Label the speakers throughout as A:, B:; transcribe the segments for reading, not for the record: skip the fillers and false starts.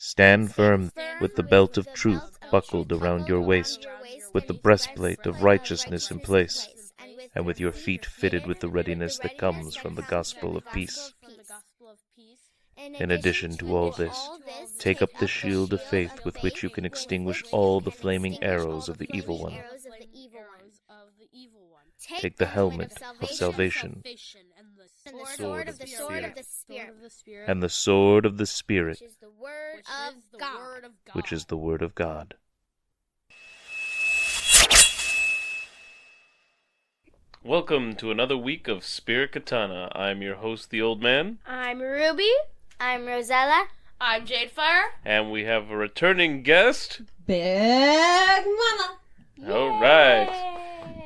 A: Stand firm with the belt of truth buckled around your waist, with the breastplate of righteousness in place, and with your feet fitted with the readiness that comes from the gospel of peace. In addition to all this, take up the shield of faith with which you can extinguish all the flaming arrows of the evil one. Take the helmet of salvation, and the sword of the Spirit, and the sword of the Spirit, which is the word of God. Welcome to another week of Spirit Katana. I'm your host, the Old Man.
B: I'm Ruby.
C: I'm Rosella.
B: I'm Jadefire.
A: And we have a returning guest,
D: Big Mama.
A: All right.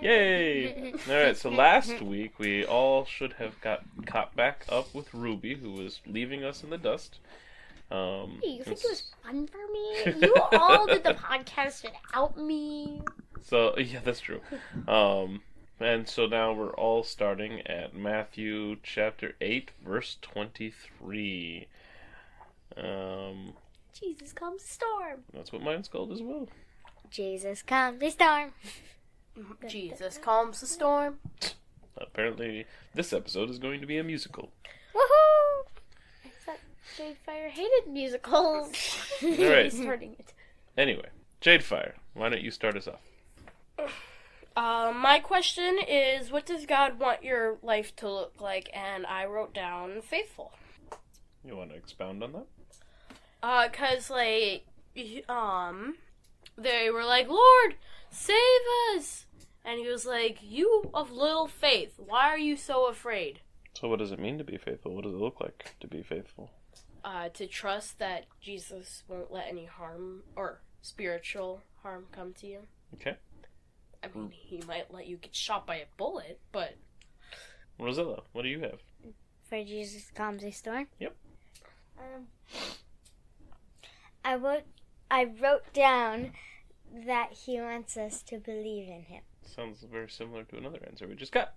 A: Yay! Alright, so last week we all should have got caught back up with Ruby, who was leaving us in the dust.
B: Hey, you think it was fun for me? You all did the podcast without me.
A: So, yeah, that's true. And so now we're all starting at Matthew chapter 8, verse 23.
B: Jesus calms the storm.
A: That's what mine's called as well.
C: Jesus calms the storm.
B: Jesus calms the storm.
A: Apparently, this episode is going to be a musical.
B: Woohoo! I thought Jadefire hated musicals.
A: Alright.
B: He's starting it.
A: Anyway, Jadefire, why don't you start us off?
B: My question is, what does God want your life to look like? And I wrote down faithful.
A: You want to expound on that?
B: 'Cause, like, they were like, Lord, save us! And he was like, you of little faith, why are you so afraid?
A: So what does it mean to be faithful? What does it look like to be faithful?
B: To trust that Jesus won't let any harm or spiritual harm come to you.
A: Okay.
B: I mean, he might let you get shot by a bullet, but...
A: Rosella, what do you have?
C: For Jesus calms the storm?
A: Yep.
C: I wrote down that he wants us to believe in him.
A: Sounds very similar to another answer we just got.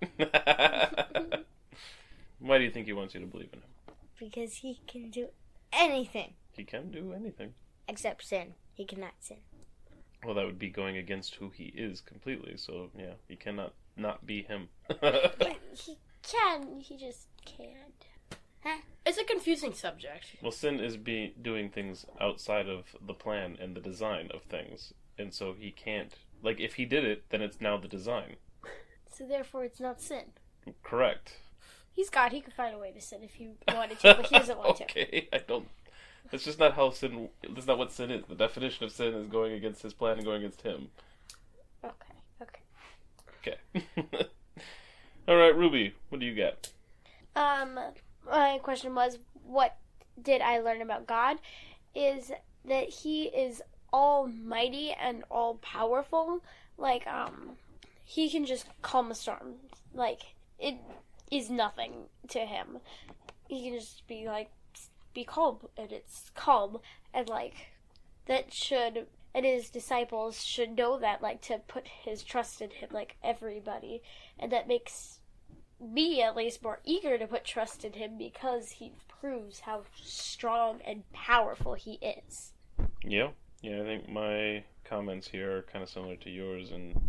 A: Why do you think he wants you to believe in him?
C: Because he can do anything.
A: He can do anything.
C: Except sin. He cannot sin.
A: Well, that would be going against who he is completely, so yeah, he cannot not be him.
B: But he can, he just can't.
C: Huh?
B: It's a confusing subject.
A: Well, sin is doing things outside of the plan and the design of things, and so he can't. Like, if he did it, then it's now the design.
B: So therefore it's not sin.
A: Correct.
B: He's God, he could find a way to sin if he wanted to, but he doesn't want to.
A: Okay, I don't... That's just not how sin... That's not what sin is. The definition of sin is going against his plan and going against him.
B: Okay.
A: Alright, Ruby, what do you got?
B: My question was, what did I learn about God? Is that he is almighty and all-powerful. Like, he can just calm a storm. Like, it is nothing to him. He can just be like, be calm, and it's calm, and like, and his disciples should know that, like, to put his trust in him, like everybody, and that makes me, at least, more eager to put trust in him, because he proves how strong and powerful he is.
A: Yeah, I think my comments here are kind of similar to yours and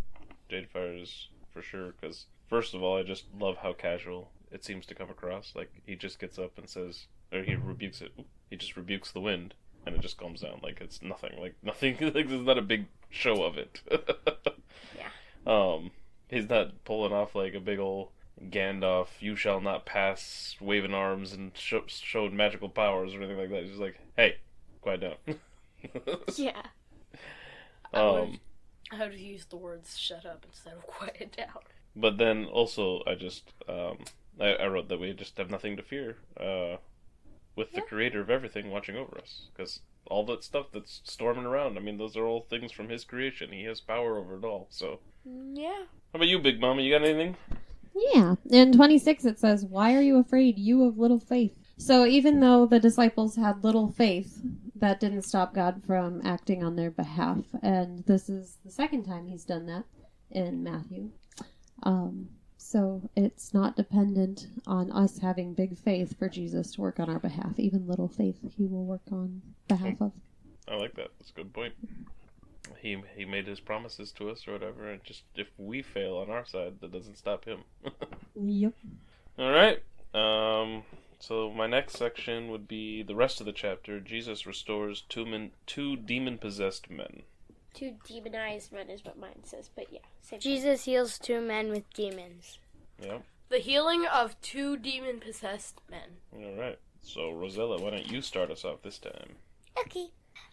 A: Jadefire's for sure, because first of all, I just love how casual it seems to come across. Like, he just gets up and says, or he rebukes it. He just rebukes the wind, and it just calms down. Like, it's nothing. Like, there's not a big show of it.
B: Yeah.
A: He's not pulling off like a big ol' Gandalf, you shall not pass, waving arms and showing magical powers or anything like that. He's just like, hey, quiet down.
B: Yeah. I would use the words shut up instead of quiet down.
A: But then also, I just, I wrote that we just have nothing to fear with the creator of everything watching over us. Because all that stuff that's storming around, I mean, those are all things from his creation. He has power over it all, so.
B: Yeah.
A: How about you, Big Mama? You got anything?
D: Yeah. In 26 it says, "Why are you afraid, you of little faith?" So even though the disciples had little faith, that didn't stop God from acting on their behalf. And this is the second time he's done that in Matthew. So it's not dependent on us having big faith for Jesus to work on our behalf. Even little faith he will work on behalf of.
A: I like that. That's a good point. He made his promises to us or whatever, and just if we fail on our side, that doesn't stop him.
D: Yep.
A: All right. So my next section would be the rest of the chapter. Jesus restores two demon-possessed men.
B: Two demonized men is what mine says, but yeah. Same
C: Jesus heals 2 men with demons.
A: Yeah.
E: The healing of 2 demon-possessed men.
A: All right. So Rosella, why don't you start us off this time?
C: Okay.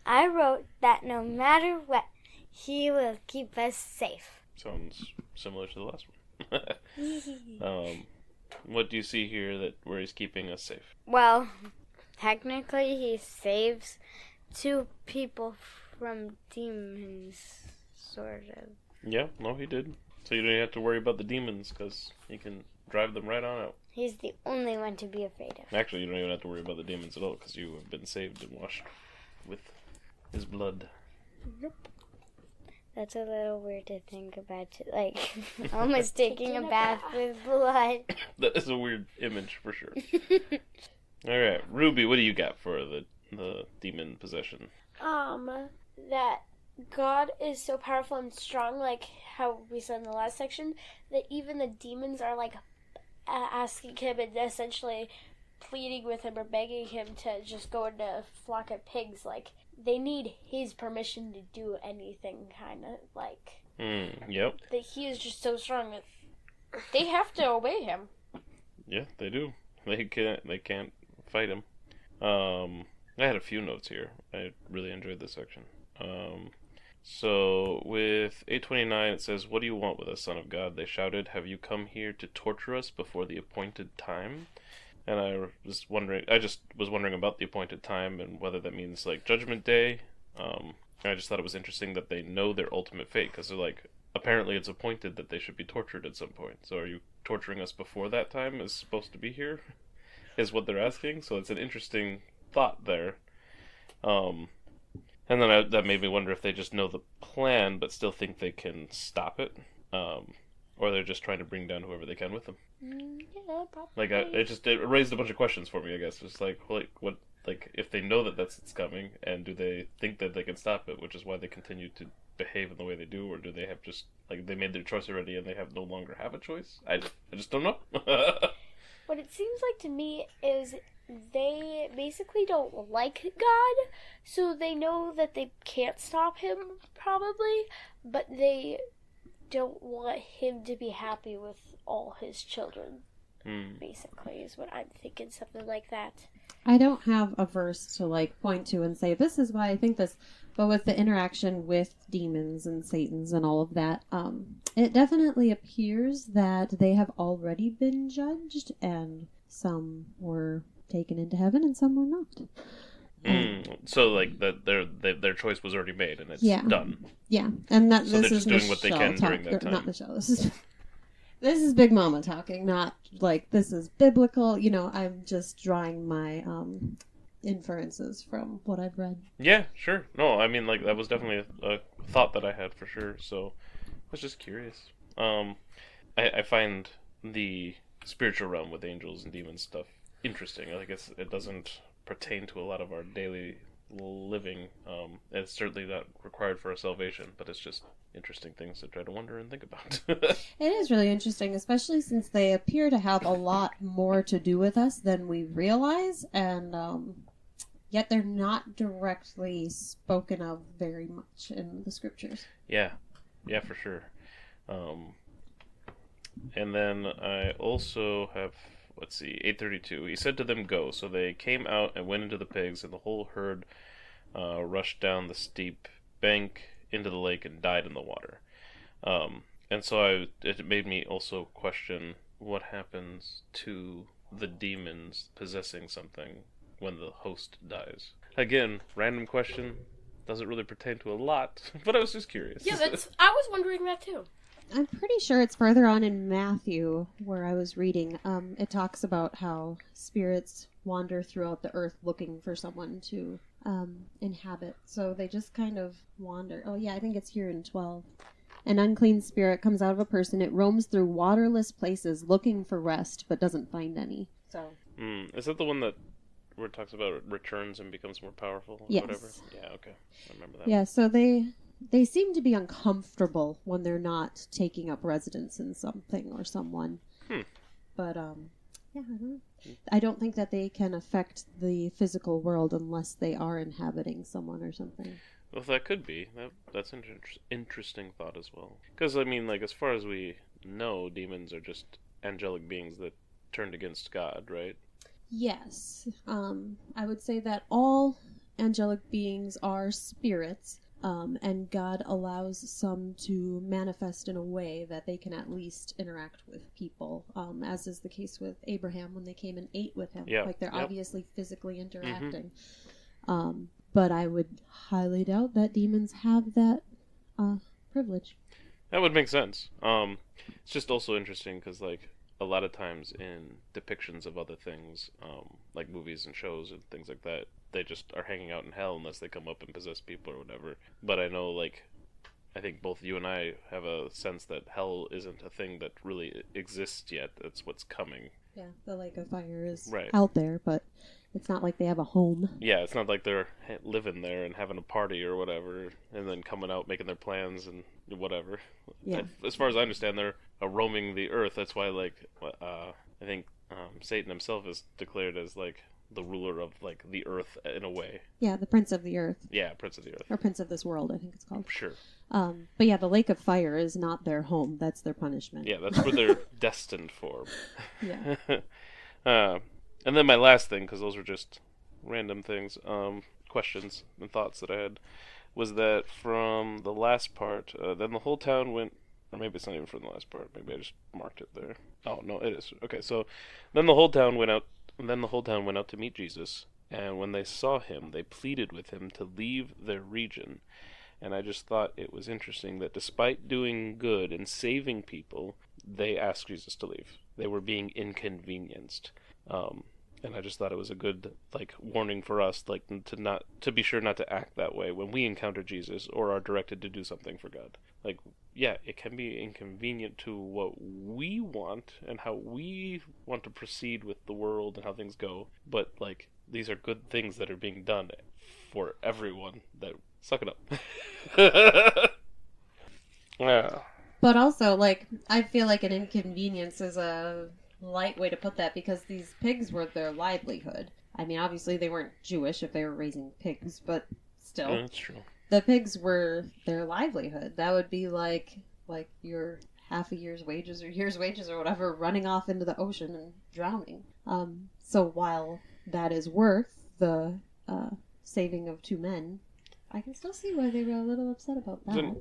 C: I wrote that no matter what, he will keep us safe.
A: Sounds similar to the last one. What do you see here where he's keeping us safe?
C: Well, technically he saves 2 people from demons, sort of.
A: Yeah, no, he did. So you don't have to worry about the demons, because he can drive them right on out.
C: He's the only one to be afraid of.
A: Actually, you don't even have to worry about the demons at all, because you have been saved and washed with his blood.
C: Nope. That's a little weird to think about, like, almost taking a bath with blood.
A: That is a weird image, for sure. Alright, Ruby, what do you got for the demon possession?
B: That God is so powerful and strong, like how we said in the last section, that even the demons are like asking him and essentially pleading with him or begging him to just go into a flock of pigs. Like, they need his permission to do anything, kind of like.
A: Yep.
B: That he is just so strong that they have to obey him.
A: Yeah, they do. They can't fight him. I had a few notes here. I really enjoyed this section. So with 829 it says, "What do you want with us, Son of God?" They shouted, "Have you come here to torture us before the appointed time?" And I just was wondering about the appointed time and whether that means like Judgment Day. I just thought it was interesting that they know their ultimate fate, because they're like, apparently it's appointed that they should be tortured at some point. So are you torturing us before that time is supposed to be here? Is what they're asking. So it's an interesting thought there. And then that made me wonder if they just know the plan but still think they can stop it, or they're just trying to bring down whoever they can with them.
B: Yeah, probably.
A: Like it raised a bunch of questions for me. I guess it's like what, like if they know that it's coming, and do they think that they can stop it, which is why they continue to behave in the way they do, or do they have just like they made their choice already and they have no longer have a choice? I just don't know.
B: What it seems like to me is they basically don't like God, so they know that they can't stop him, probably, but they don't want him to be happy with all his children, basically, is what I'm thinking, something like that.
D: I don't have a verse to like point to and say, this is why I think this, but with the interaction with demons and Satans and all of that, it definitely appears that they have already been judged, and some were taken into heaven and some were not.
A: So like that their choice was already made and it's done.
D: Yeah, and that
A: so
D: this
A: they're
D: is
A: just doing what they can during that time.
D: Not Michelle. This is Big Mama talking, not like this is biblical. You know, I'm just drawing my inferences from what I've read.
A: Yeah, sure. No, I mean like that was definitely a thought that I had for sure. So I was just curious. I find the spiritual realm with angels and demons stuff interesting. I guess it doesn't pertain to a lot of our daily living. It's certainly not required for our salvation, but it's just interesting things to try to wonder and think about.
D: It is really interesting, especially since they appear to have a lot more to do with us than we realize, and yet they're not directly spoken of very much in the scriptures.
A: Yeah, for sure. And then I also have, let's see, 832. He said to them, "Go." So they came out and went into the pigs, and the whole herd rushed down the steep bank into the lake and died in the water. And so it made me also question what happens to the demons possessing something when the host dies. Again, random question. Doesn't really pertain to a lot, but I was just curious.
E: Yeah, I was wondering that too.
D: I'm pretty sure it's further on in Matthew where I was reading. It talks about how spirits wander throughout the earth looking for someone to inhabit. So they just kind of wander. Oh yeah, I think it's here in 12. An unclean spirit comes out of a person. It roams through waterless places looking for rest, but doesn't find any. So.
F: Is that the one that where it talks about it returns and becomes more powerful? Or
D: Yes.
F: Whatever? Yeah, okay. I remember that.
D: Yeah, so they seem to be uncomfortable when they're not taking up residence in something or someone. But, yeah, I don't think that they can affect the physical world unless they are inhabiting someone or something.
F: Well, that could be. That's an interesting thought as well. Because, I mean, like, as far as we know, demons are just angelic beings that turned against God, right?
D: Yes. I would say that all angelic beings are spirits, and God allows some to manifest in a way that they can at least interact with people, as is the case with Abraham when they came and ate with him.
F: Yeah.
D: Like, they're
F: Yep.
D: obviously physically interacting. But I would highly doubt that demons have that privilege.
F: That would make sense. It's just also interesting because, like, a lot of times in depictions of other things, like movies and shows and things like that, they just are hanging out in hell unless they come up and possess people or whatever. But I know, like, I think both you and I have a sense that hell isn't a thing that really exists yet. That's what's coming.
D: Yeah, the lake of fire is
F: Right.
D: out there, but it's not like they have a home.
F: Yeah, it's not like they're living there and having a party or whatever, and then coming out making their plans and whatever.
D: Yeah.
F: As far as I understand, they're roaming the earth. That's why, like, I think Satan himself is declared as, like, the ruler of, like, the earth in a way.
D: Yeah, the Prince of the Earth.
F: Yeah, Prince of the Earth.
D: Or Prince of this World, I think it's called.
F: Sure.
D: But yeah, the lake of fire is not their home. That's their punishment.
F: Yeah, that's where they're destined for.
D: Yeah.
F: And then my last thing, because those were just random things, questions and thoughts that I had, was that from the last part, then the whole town went, or maybe it's not even from the last part, maybe I just marked it there. Oh, no, it is. Okay, so then the whole town went out to meet Jesus, and when they saw him, they pleaded with him to leave their region. And I just thought it was interesting that despite doing good and saving people, they asked Jesus to leave. They were being inconvenienced. And I just thought it was a good, like, warning for us, like, to be sure not to act that way when we encounter Jesus or are directed to do something for God. Like, yeah, it can be inconvenient to what we want and how we want to proceed with the world and how things go, but, like, these are good things that are being done for everyone. That suck it up. Yeah.
D: But also, like, I feel like an inconvenience is a light way to put that because these pigs were their livelihood. I mean, obviously they weren't Jewish if they were raising pigs, but still.
F: Yeah, that's true.
D: The pigs were their livelihood. That would be like your half a year's wages or year's wages or whatever running off into the ocean and drowning. So while that is worth the saving of 2 men, I can still see why they were a little upset about that.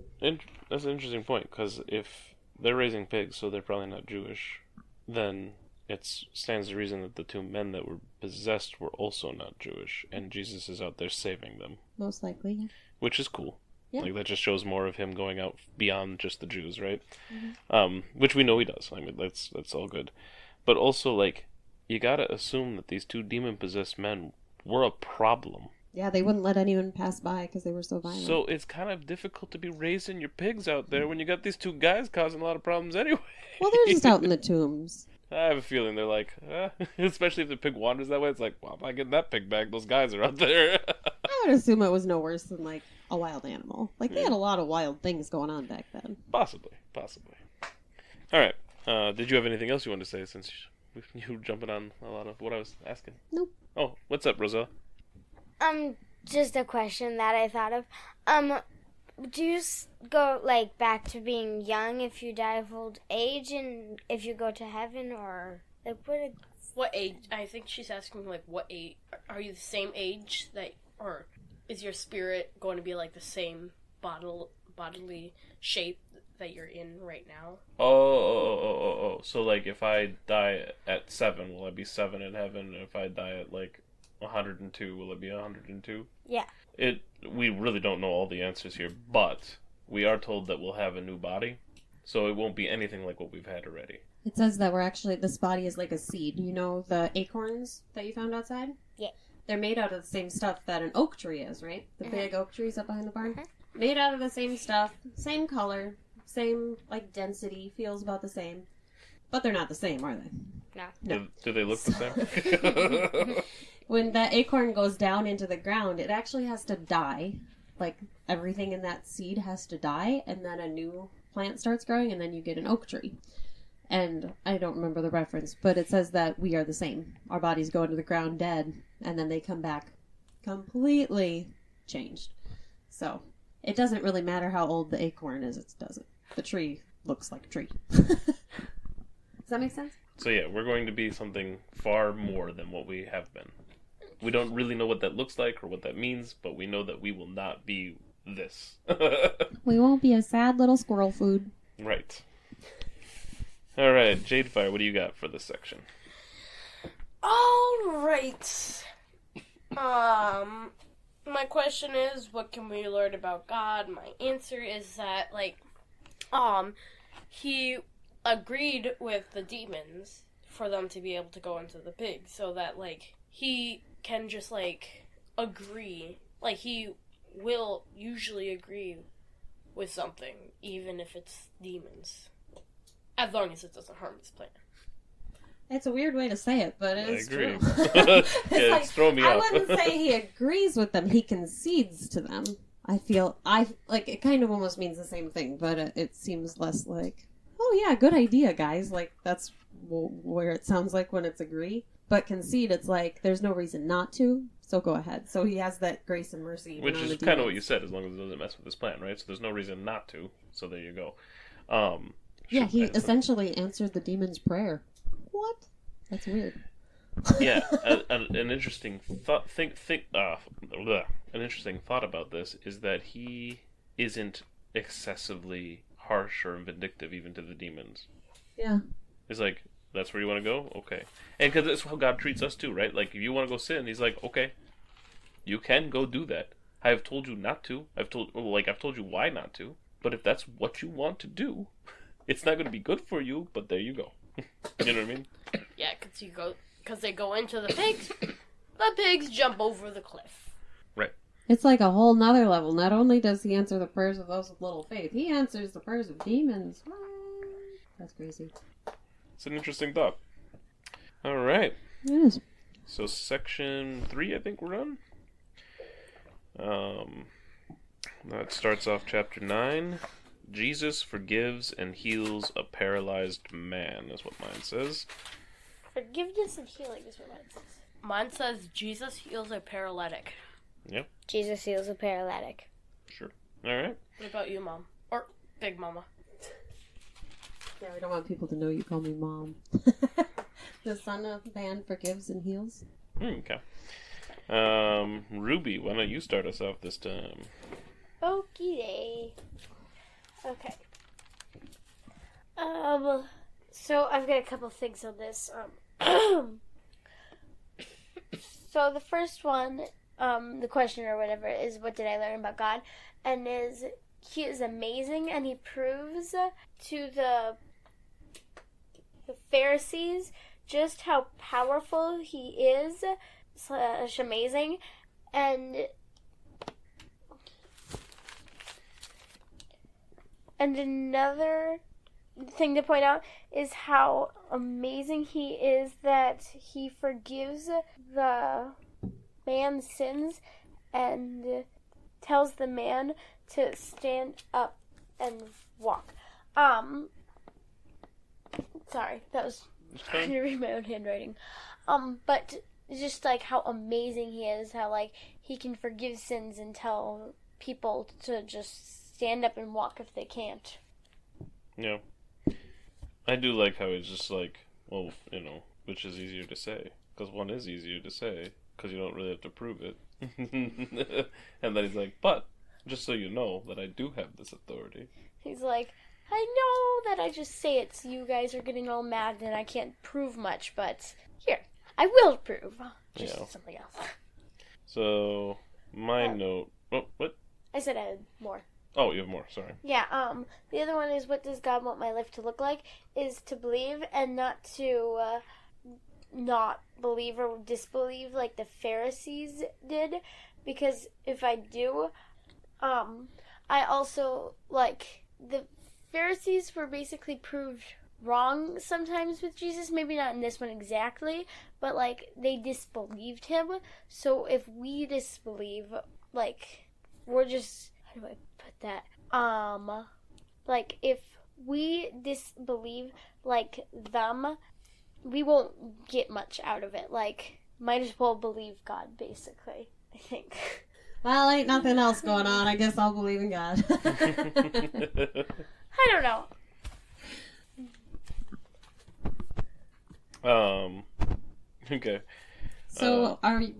F: That's an interesting point, because if they're raising pigs, so they're probably not Jewish, then it stands to reason that the 2 men that were possessed were also not Jewish, and Jesus is out there saving them.
D: Most likely, yeah.
F: Which is cool.
D: Yeah.
F: Like, that just shows more of him going out beyond just the Jews, right? Mm-hmm. Which we know he does. I mean, that's all good. But also, like, you gotta assume that these 2 demon-possessed men were a problem.
D: Yeah, they wouldn't let anyone pass by because they were so violent.
F: So it's kind of difficult to be raising your pigs out there when you got these 2 guys causing a lot of problems anyway.
D: Well, they're just out in the tombs.
F: I have a feeling they're like, especially if the pig wanders that way, it's like, well, if I get that pig back, those guys are out there.
D: I would assume it was no worse than, like, a wild animal. Like, they had a lot of wild things going on back then.
F: Possibly. All right. Did you have anything else you wanted to say since you were jumping on a lot of what I was asking?
D: Nope.
F: Oh, what's up, Rosella?
C: Just a question that I thought of. Do you go, like, back to being young if you die of old age and if you go to heaven, or, like,
E: What age? I think she's asking, like, what age? Are you the same age or is your spirit going to be, like, the same bodily shape that you're in right now?
F: Oh. So, like, if I die at 7, will I be 7 in heaven? And if I die at, like, 102, will it be 102?
C: Yeah.
F: We really don't know all the answers here, but we are told that we'll have a new body, so it won't be anything like what we've had already.
D: It says that this body is like a seed. You know the acorns that you found outside?
C: Yeah.
D: They're made out of the same stuff that an oak tree is, right? The big oak trees up behind the barn? Made out of the same stuff, same color, same, like, density, feels about the same. But they're not the same, are they? No.
F: Do they look the same?
D: When that acorn goes down into the ground, it actually has to die. Like, everything in that seed has to die, and then a new plant starts growing, and then you get an oak tree. And I don't remember the reference, but it says that we are the same. Our bodies go into the ground dead, and then they come back completely changed. So, it doesn't really matter how old the acorn is, it doesn't. The tree looks like a tree. Does that make sense?
F: So yeah, we're going to be something far more than what we have been. We don't really know what that looks like or what that means, but we know that we will not be this.
D: We won't be a sad little squirrel food.
F: Right. Alright, Jadefire, what do you got for this section?
E: Alright. My question is, what can we learn about God? My answer is that, he agreed with the demons for them to be able to go into the pig, so that, he can just, agree. He will usually agree with something, even if it's demons. As long as it doesn't harm his plan.
D: It's a weird way to say it, but it is
F: agree.
D: true.
F: It's throwing me
D: I
F: off.
D: wouldn't say he agrees with them. He concedes to them. It kind of almost means the same thing, but it seems less like, oh yeah, good idea, guys. That's where it sounds like when it's agree. But concede, it's like, there's no reason not to, so go ahead. So he has that grace and mercy.
F: Which is kind of what you said, as long as it doesn't mess with his plan, right? So there's no reason not to, so there you go.
D: Yeah, he essentially answered the demon's prayer. What? That's weird.
F: Yeah, an interesting thought. An interesting thought about this is that he isn't excessively harsh or vindictive, even to the demons.
D: Yeah.
F: He's like, "That's where you want to go? Okay." And because that's how God treats us too, right? If you want to go sin, He's like, "Okay, you can go do that. I have told you not to. I've told you why not to. But if that's what you want to do, it's not going to be good for you. But there you go." You know what I mean?
E: Yeah, because they go into the pigs. The pigs jump over the cliff.
F: Right.
D: It's like a whole nother level. Not only does he answer the prayers of those with little faith, he answers the prayers of demons. That's crazy.
F: It's an interesting thought. All right.
D: It is.
F: So section 3, I think we're on. That starts off chapter 9. Jesus forgives and heals a paralyzed man, is what mine says.
B: Forgiveness and healing is what mine says.
E: Mine says Jesus heals a paralytic.
F: Yep.
C: Jesus heals a paralytic.
F: Sure. All right.
E: What about you, Mom? Or Big Mama?
D: Yeah, we don't want people to know you call me Mom. The Son of Man forgives and heals.
F: Okay. Ruby, why don't you start us off this time?
B: Okie day. Okay. So I've got a couple things on this. So the first one, the question or whatever, is what did I learn about God? And he is amazing, and he proves to the Pharisees just how powerful he is, / amazing, and another thing to point out is how amazing he is that he forgives the man's sins and tells the man to stand up and walk. Sorry, that was trying to read my own handwriting. But just how amazing he is, how he can forgive sins and tell people to just stand up and walk if they can't.
F: Yeah. I do like how he's just well, which is easier to say? Because one is easier to say, because you don't really have to prove it. And then he's like, but, just so you know that I do have this authority.
B: He's like, I know that I just say it, so you guys are getting all mad and I can't prove much, but here, I will prove. Just something else.
F: So, my note... Oh, what?
B: I said I had more.
F: Oh, you have more, sorry.
B: Yeah, the other one is, what does God want my life to look like? Is to believe and not to not believe or disbelieve like the Pharisees did. Because if I do, I also, the Pharisees were basically proved wrong sometimes with Jesus. Maybe not in this one exactly, but like they disbelieved him. So if we disbelieve, like we're just, how do I put that? Like if we disbelieve like them, we won't get much out of it. Like might as well believe God, basically, I think.
D: Well, ain't nothing else going on. I guess I'll believe in God.
B: I don't know.
F: Okay.
D: So,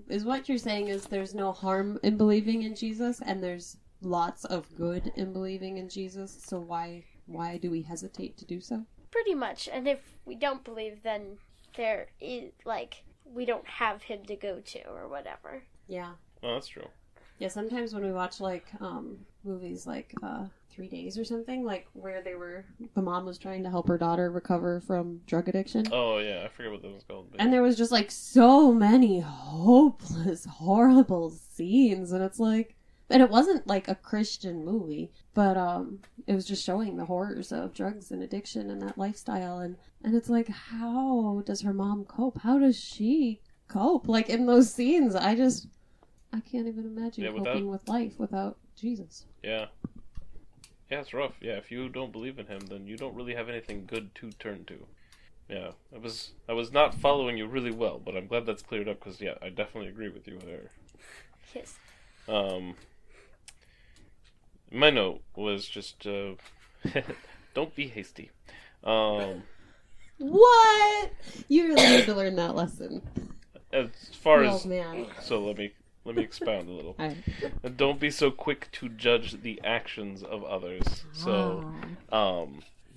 D: is what you're saying is there's no harm in believing in Jesus, and there's lots of good in believing in Jesus. So why do we hesitate to do so?
B: Pretty much. And if we don't believe, then there is like we don't have him to go to or whatever.
D: Yeah.
F: Oh, that's true.
D: Yeah. Sometimes when we watch like movies like 3 Days or something, like where the mom was trying to help her daughter recover from drug addiction.
F: Oh yeah, I forget what that was called. But...
D: And there was just like so many hopeless, horrible scenes, and it's like, and it wasn't like a Christian movie, but it was just showing the horrors of drugs and addiction and that lifestyle, and it's like, how does her mom cope? How does she cope? Like in those scenes, I can't even imagine coping with life without Jesus.
F: Yeah. Yeah, it's rough. Yeah, if you don't believe in him, then you don't really have anything good to turn to. Yeah, I was not following you really well, but I'm glad that's cleared up because, yeah, I definitely agree with you there.
B: Yes.
F: My note was just, don't be hasty.
D: What? You really need to learn that lesson.
F: As far
D: Oh,
F: as...
D: man.
F: So let me expound a little.
D: All right.
F: And don't be so quick to judge the actions of others. So,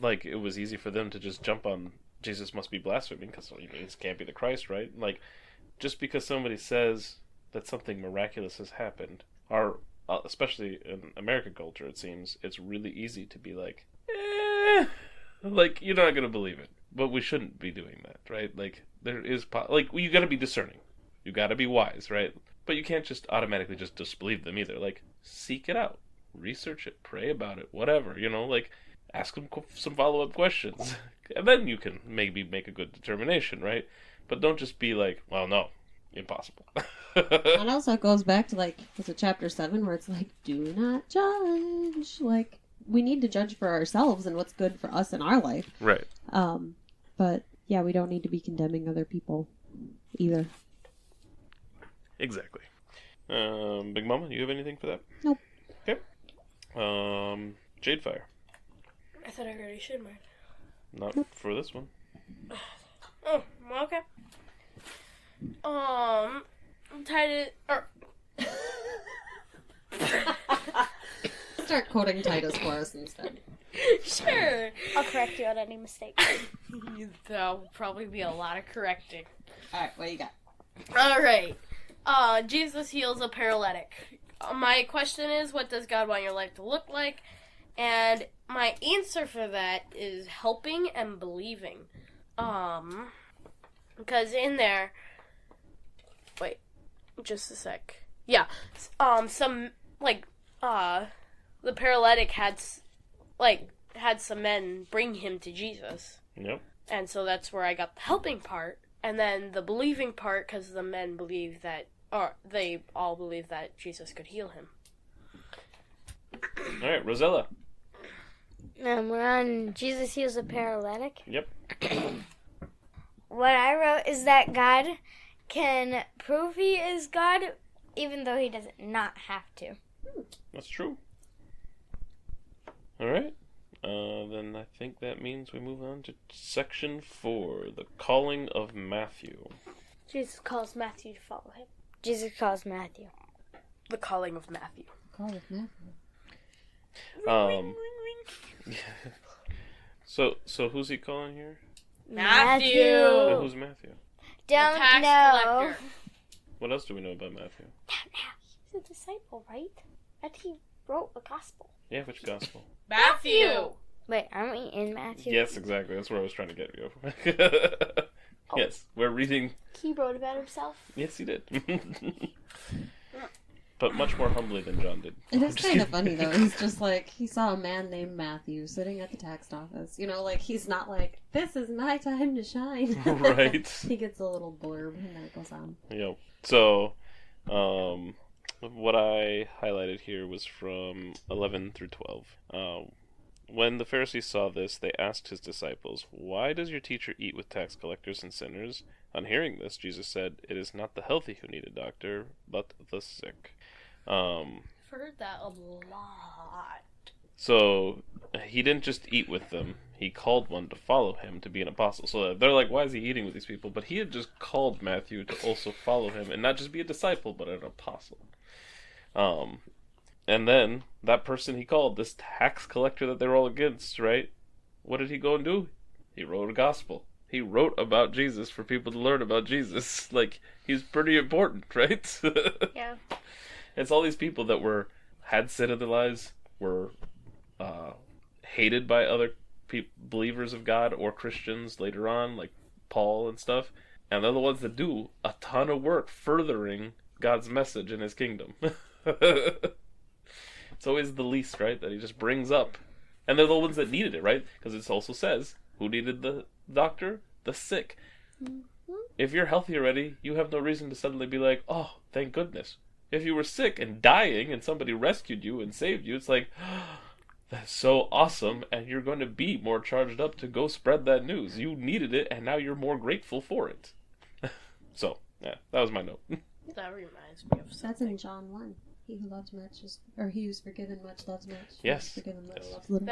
F: like, it was easy for them to just jump on Jesus must be blaspheming because this can't be the Christ, right? Like, just because somebody says that something miraculous has happened, or especially in American culture, it seems, it's really easy to be like, like, you're not going to believe it. But we shouldn't be doing that, right? Like, there is, you got to be discerning. You got to be wise, right? But you can't just automatically just disbelieve them either. Like, seek it out. Research it. Pray about it. Whatever. Like, ask them some follow-up questions. And then you can maybe make a good determination, right? But don't just be like, well, no. Impossible.
D: And also it goes back to, like, was it chapter 7 where it's like, do not judge. Like, we need to judge for ourselves and what's good for us in our life.
F: Right.
D: But, yeah, we don't need to be condemning other people either.
F: Exactly. Big Mama, you have anything for that?
D: Nope.
F: Okay. Jadefire.
E: I thought I already shared mine.
F: Not for this one.
E: Oh, okay. Titus, or...
D: Start quoting Titus for us instead.
E: Sure.
B: I'll correct you on any mistakes.
E: There'll probably be a lot of correcting.
D: Alright, what you got?
E: Alright. Jesus heals a paralytic. My question is, what does God want your life to look like? And my answer for that is helping and believing. Because in there... Wait, just a sec. Yeah, the paralytic had some men bring him to Jesus.
F: Yep.
E: And so that's where I got the helping part. And then the believing part, because the men believe that, or they all believe that Jesus could heal him.
F: All right, Rosella.
C: We're on Jesus heals a paralytic.
F: Yep.
C: What I wrote is that God can prove he is God, even though he does not have to.
F: That's true. All right. Then I think that means we move on to section 4, the calling of Matthew.
B: Jesus calls Matthew to follow him.
C: Jesus calls Matthew.
E: The calling of Matthew.
D: Call it Matthew.
F: So who's he calling here?
E: Matthew!
F: And who's Matthew?
C: Don't
E: tax
C: know.
E: collector.
F: What else do we know about Matthew?
B: He's a disciple, right? And he wrote a gospel.
F: Yeah, which gospel?
E: Matthew!
C: Wait, aren't we in Matthew?
F: Yes, exactly. That's where I was trying to get you. Yes, we're reading.
B: He wrote about himself.
F: Yes, he did. but much more humbly than John did.
D: It is kind of funny, though. He's just like, he saw a man named Matthew sitting at the tax office. You know, like, he's not like, this is my time to shine.
F: Right.
D: He gets a little blurb, and then it goes on.
F: Yep. So, what I highlighted here was from 11 through 12. When the Pharisees saw this, they asked his disciples, "Why does your teacher eat with tax collectors and sinners?" On hearing this, Jesus said, "It is not the healthy who need a doctor, but the sick."
E: I've heard that a lot.
F: So, he didn't just eat with them. He called one to follow him to be an apostle. So they're like, why is he eating with these people? But he had just called Matthew to also follow him, and not just be a disciple, but an apostle. And then, that person he called, this tax collector that they were all against, right? What did he go and do? He wrote a gospel. He wrote about Jesus for people to learn about Jesus. Like, he's pretty important, right?
B: Yeah.
F: It's all these people that had sin in their lives, were hated by other believers of God or Christians later on, like Paul and stuff. And they're the ones that do a ton of work furthering God's message in his kingdom. It's always the least, right, that he just brings up. And they're the ones that needed it, right? Because it also says, who needed the doctor? The sick. Mm-hmm. If you're healthy already, you have no reason to suddenly be like, oh, thank goodness. If you were sick and dying and somebody rescued you and saved you, it's like, oh, that's so awesome, and you're going to be more charged up to go spread that news. You needed it, and now you're more grateful for it. So, yeah, that was my note.
E: That reminds me of something.
D: That's in John 1. He who loves much he who's forgiven much loves much.
F: Yes.
D: Forgiven much
F: Yes.
D: loves little.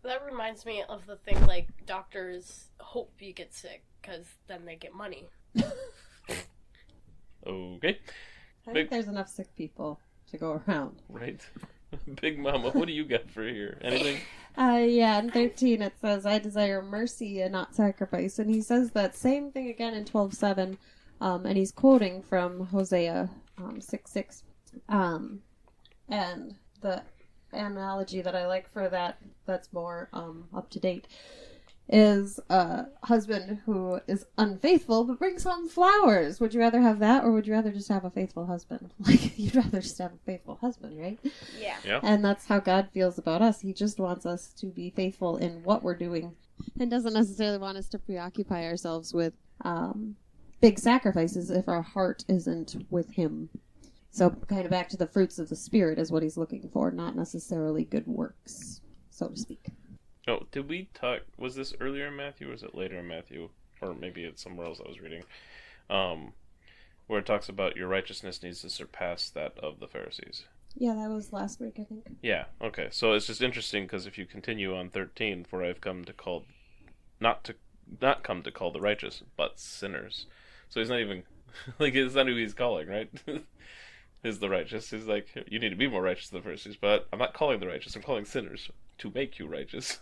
E: That reminds me of the thing, like, doctors hope you get sick, because then they get money.
F: Okay.
D: I think there's enough sick people to go around.
F: Right. Big Mama, what do you got for here? Anything?
D: Yeah, in 13 it says, I desire mercy and not sacrifice. And he says that same thing again in 12:7. And he's quoting from Hosea 6:6. And the analogy that I like for that's more up to date, is a husband who is unfaithful but brings home flowers. Would you rather have that, or would you rather just have a faithful husband? Like, you'd rather just have a faithful husband, right?
E: Yeah.
D: And that's how God feels about us. He just wants us to be faithful in what we're doing, and doesn't necessarily want us to preoccupy ourselves with big sacrifices if our heart isn't with him. So kind of back to the fruits of the Spirit is what he's looking for, not necessarily good works, so to speak.
F: Oh, did we talk... Was this earlier in Matthew, or was it later in Matthew? Or maybe it's somewhere else I was reading. Where it talks about your righteousness needs to surpass that of the Pharisees.
D: Yeah, that was last week, I think.
F: Yeah, okay. So it's just interesting, because if you continue on 13, for I've come to call... Not come to call the righteous, but sinners. So he's not even... Like, it's not who he's calling, right? Is the righteous. He's like, you need to be more righteous than the Pharisees, but I'm not calling the righteous, I'm calling sinners to make you righteous.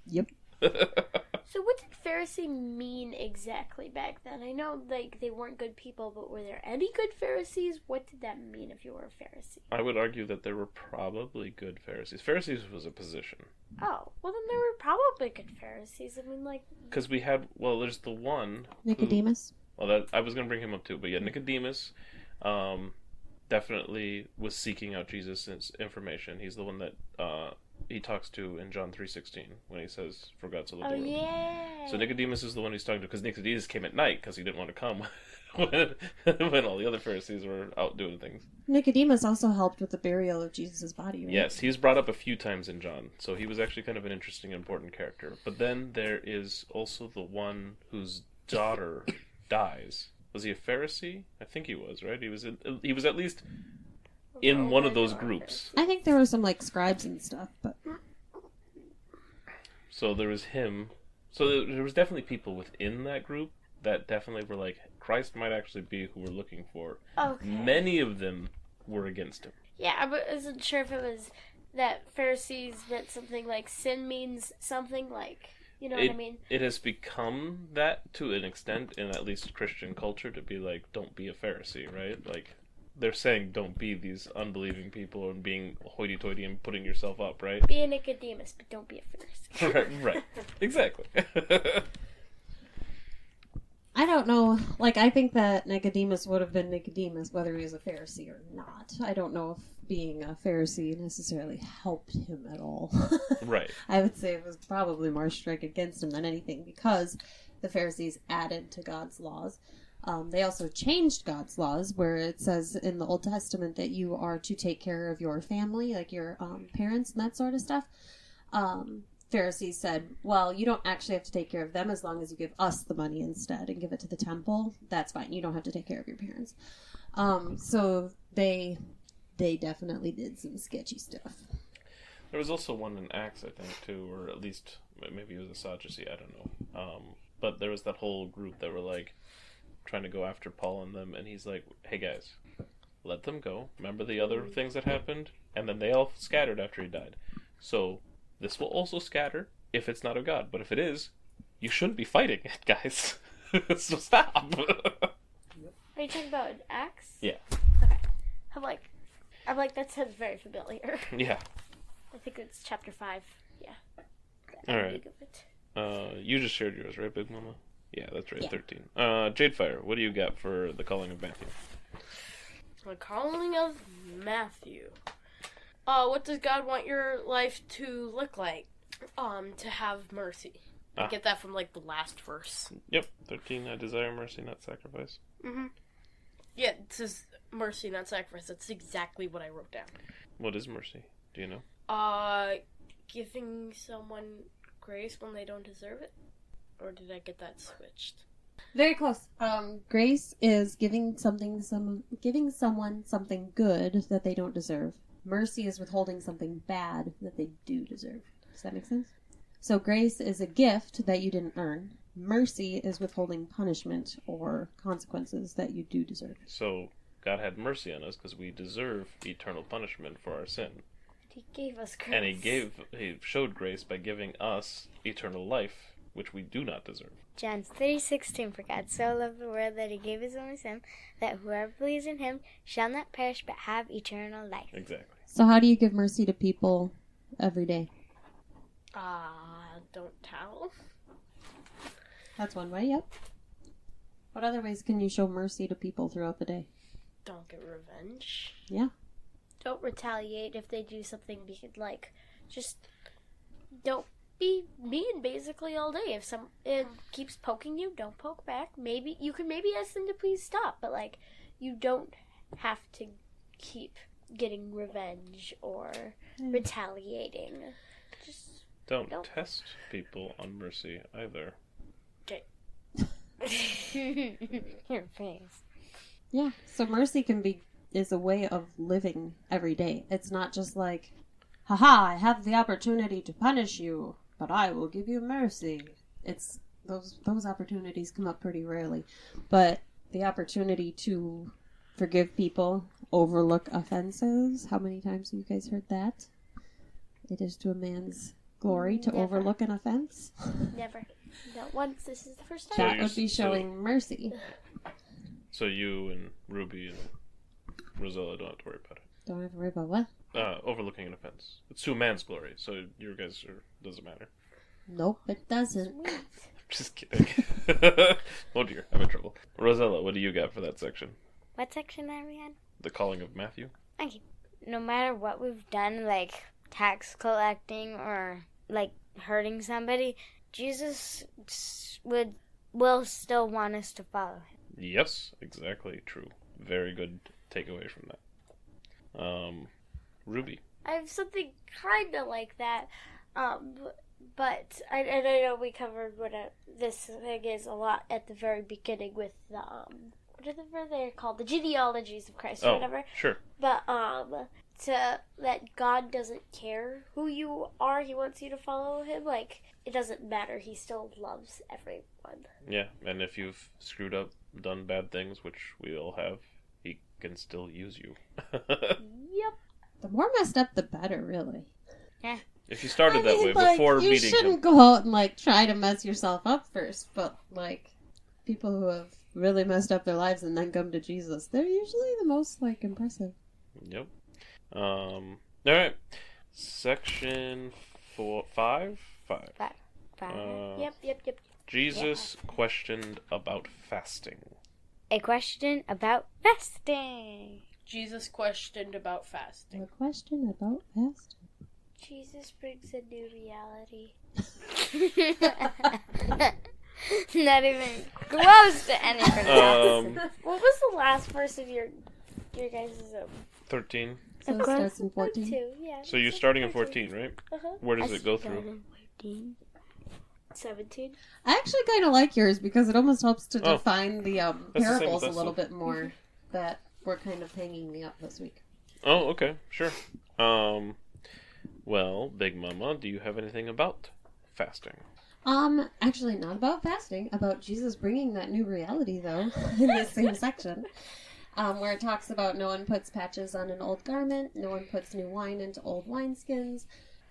D: Yep.
B: So what did Pharisee mean exactly back then? I know, like, they weren't good people, but were there any good Pharisees? What did that mean if you were a Pharisee?
F: I would argue that there were probably good Pharisees. Pharisees was a position.
B: Oh, well then there were probably good Pharisees. I mean, like...
F: Because we had, well, there's the one...
D: Nicodemus?
F: I was going to bring him up too, but yeah, Nicodemus definitely was seeking out Jesus' information. He's the one that he talks to in John 3:16 when he says, for God so loved the world.
B: Yeah.
F: So Nicodemus is the one he's talking to, because Nicodemus came at night because he didn't want to come when all the other Pharisees were out doing things.
D: Nicodemus also helped with the burial of Jesus' body, right?
F: Yes, he's brought up a few times in John, so he was actually kind of an interesting, important character. But then there is also the one whose daughter dies. Was he a Pharisee? I think he was, right? He was at least in one of those groups.
D: I think there were some, like, scribes and stuff, but...
F: So there was him. So there was definitely people within that group that definitely were like, Christ might actually be who we're looking for.
B: Okay.
F: Many of them were against him.
B: Yeah, I wasn't sure if it was that Pharisees meant something like sin means something like... You know what I mean?
F: It has become that to an extent in at least Christian culture to be like, don't be a Pharisee, right? Like, they're saying don't be these unbelieving people and being hoity-toity and putting yourself up, right?
B: Be a Nicodemus, but don't be a Pharisee.
F: Right. Exactly.
D: I don't know. Like, I think that Nicodemus would have been Nicodemus whether he was a Pharisee or not. I don't know if being a Pharisee necessarily helped him at all.
F: Right.
D: I would say it was probably more strict against him than anything because the Pharisees added to God's laws. They also changed God's laws where it says in the Old Testament that you are to take care of your family, like your parents and that sort of stuff. Pharisees said, well, you don't actually have to take care of them as long as you give us the money instead and give it to the temple. That's fine. You don't have to take care of your parents. So they definitely did some sketchy stuff.
F: There was also one in Acts, I think, too, or at least maybe it was a Sadducee, I don't know. But there was that whole group that were like trying to go after Paul and them, and he's like, hey guys, let them go. Remember the other things that happened? And then they all scattered after he died. So this will also scatter if it's not of God. But if it is, you shouldn't be fighting it, guys. So stop.
B: Are you talking about an axe?
F: Yeah.
B: Okay. I'm like, that sounds very familiar.
F: Yeah.
B: I think it's chapter 5. Yeah.
F: All right. You just shared yours, right, Big Mama? Yeah, that's right,
D: Yeah.
F: 13. Jadefire, what do you got for the calling of Matthew?
E: The calling of Matthew. What does God want your life to look like? To have mercy. I get that from like the last verse.
F: Yep, 13. I desire mercy, not sacrifice.
E: Mm-hmm. Yeah, it says mercy, not sacrifice. That's exactly what I wrote down.
F: What is mercy? Do you know?
E: Giving someone grace when they don't deserve it? Or did I get that switched?
D: Very close. Grace is giving someone something good that they don't deserve. Mercy is withholding something bad that they do deserve. Does that make sense? So grace is a gift that you didn't earn. Mercy is withholding punishment or consequences that you do deserve.
F: So God had mercy on us because we deserve eternal punishment for our sin.
C: He gave us grace.
F: And he showed grace by giving us eternal life, which we do not deserve.
C: John 3:16, for God so loved the world that he gave his only Son, that whoever believes in him shall not perish but have eternal life.
F: Exactly.
D: So how do you give mercy to people every day?
E: Don't tell.
D: That's one way, yep. What other ways can you show mercy to people throughout the day?
E: Don't get revenge.
D: Yeah.
B: Don't retaliate if they do something like, just don't be mean basically all day. If it keeps poking you, don't poke back. Maybe you can ask them to please stop, but like you don't have to keep getting revenge or retaliating. Just
F: Don't test people on mercy either.
E: Okay.
C: Your face.
D: Yeah. So mercy is a way of living every day. It's not just like, haha, I have the opportunity to punish you, but I will give you mercy. It's those opportunities come up pretty rarely. But the opportunity to forgive people, overlook offenses. How many times have you guys heard that? It is to a man's glory to
B: Never.
D: overlook an offense.
B: never. Not once. This is the first time.
F: So
D: That would be showing mercy.
F: So you and Ruby and Rosella don't have to worry about it.
D: Don't have to worry about what?
F: Overlooking an offense. It's to a man's glory, so your guys doesn't matter.
D: Nope, it doesn't.
F: Just kidding. Oh dear, I'm in trouble. Rosella, what do you got for that section?
C: What section are we on?
F: The calling of Matthew?
C: Okay. No matter what we've done, like tax collecting or like hurting somebody, Jesus will still want us to follow him.
F: Yes, exactly true. Very good takeaway from that. Ruby.
B: I have something kind of like that, but I know we covered what this thing is a lot at the very beginning with the whatever they're called, the genealogies of Christ or whatever.
F: Sure.
B: But that God doesn't care who you are; He wants you to follow Him. Like it doesn't matter; He still loves everyone.
F: Yeah, and if you've screwed up, done bad things, which we all have, he can still use you.
B: Yep.
D: The more messed up, the better, really.
C: Yeah.
F: If you started that way
D: like,
F: before
D: you
F: meeting
D: shouldn't
F: him.
D: go out and like try to mess yourself up first. But like people who have really messed up their lives and then come to Jesus, they're usually the most like impressive.
F: Yep. All right. Section 5.
C: Five.
B: Yep.
F: Jesus questioned about fasting.
C: A question about fasting.
E: Jesus questioned about fasting.
D: A question about fasting.
B: Jesus brings a new reality.
C: Not even close to anything else.
B: What was the last verse of your guys'
F: 13.
D: So it starts in 14.
B: Two, yeah.
F: So you're starting at 14, right?
B: Uh-huh.
F: Where does it go through?
B: 17.
D: I actually kind of like yours because it almost helps to
F: Oh.
D: define the
F: the same
D: parables
F: with
D: a
F: us,
D: little
F: though.
D: bit more that were kind of hanging me up this week.
F: Oh, okay, sure. Well, Big Mama, do you have anything about fasting?
D: Actually not about fasting, about Jesus bringing that new reality though, in this same section. Where it talks about no one puts patches on an old garment, no one puts new wine into old wineskins.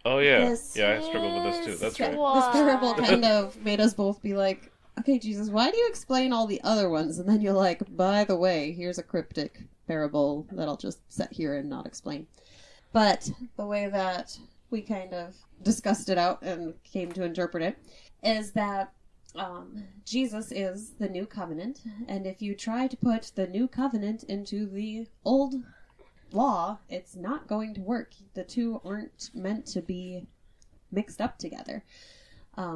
F: Oh, yeah.
D: This
F: Yeah, I struggled with this too. That's right.
D: This parable kind of made us both be like, okay, Jesus, why do you explain all the other ones? And then you're like, by the way, here's a cryptic parable that I'll just set here and not explain. But the way that we kind of discussed it out and came to interpret it is that Jesus is the new covenant, and if you try to put the new covenant into the old law, it's not going to work. The two aren't meant to be mixed up together.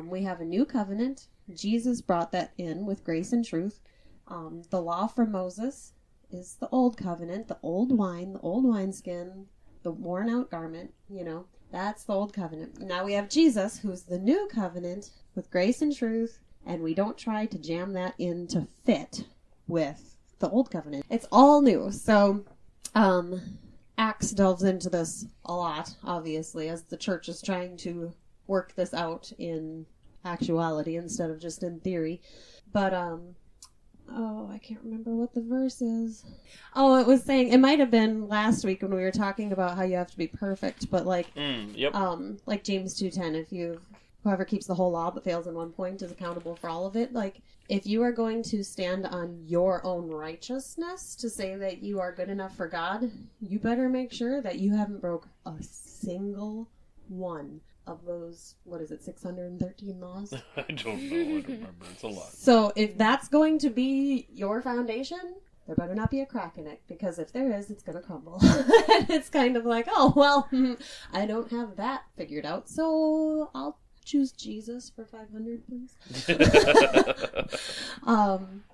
D: We have a new covenant. Jesus brought that in with grace and truth. The law from Moses is the old covenant, the old wine, the old wineskin, the worn out garment, that's the old covenant. Now we have Jesus, who's the new covenant with grace and truth, and we don't try to jam that in to fit with the old covenant. It's all new. So, Acts delves into this a lot, obviously, as the church is trying to work this out in actuality instead of just in theory. But, I can't remember what the verse is. Oh, it was saying, it might have been last week when we were talking about how you have to be perfect, but like James 2:10, whoever keeps the whole law but fails in one point is accountable for all of it. Like, if you are going to stand on your own righteousness to say that you are good enough for God, you better make sure that you haven't broke a single one of those, 613 laws?
F: I don't know. I don't remember. It's a lot.
D: So if that's going to be your foundation, there better not be a crack in it, because if there is, it's going to crumble. And it's kind of like, oh, well, I don't have that figured out, so I'll choose Jesus for 500, please.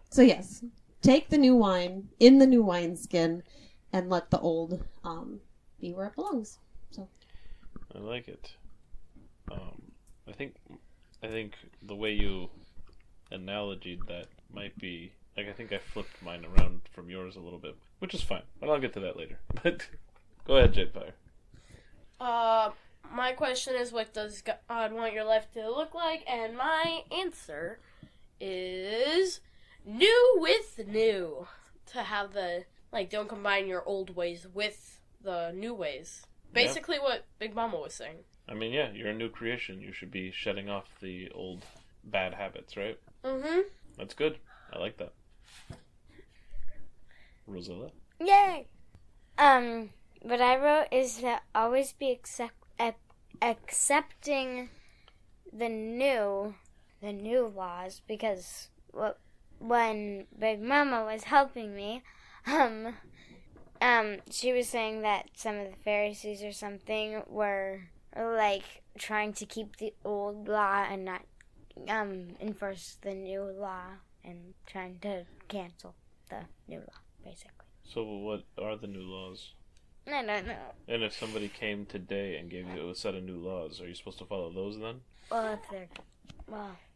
D: So yes, take the new wine in the new wineskin and let the old be where it belongs. So
F: I like it. I think the way you analogied that might be, like, I think I flipped mine around from yours a little bit, which is fine, but I'll get to that later. But go ahead, Jetfire.
E: My question is, what does God want your life to look like? And my answer is new with new. To have don't combine your old ways with the new ways. Basically what Big Mama was saying.
F: I mean, yeah, you're a new creation. You should be shedding off the old bad habits, right?
E: Mm-hmm.
F: That's good. I like that. Rosella?
C: Yay! What I wrote is that always be accepting the new laws, because when Big Mama was helping me, she was saying that some of the Pharisees or something were like trying to keep the old law and not enforce the new law, and trying to cancel the new law, basically.
F: So what are the new laws?
C: I don't know.
F: And if somebody came today and gave you a set of new laws, are you supposed to follow those then?
C: Well,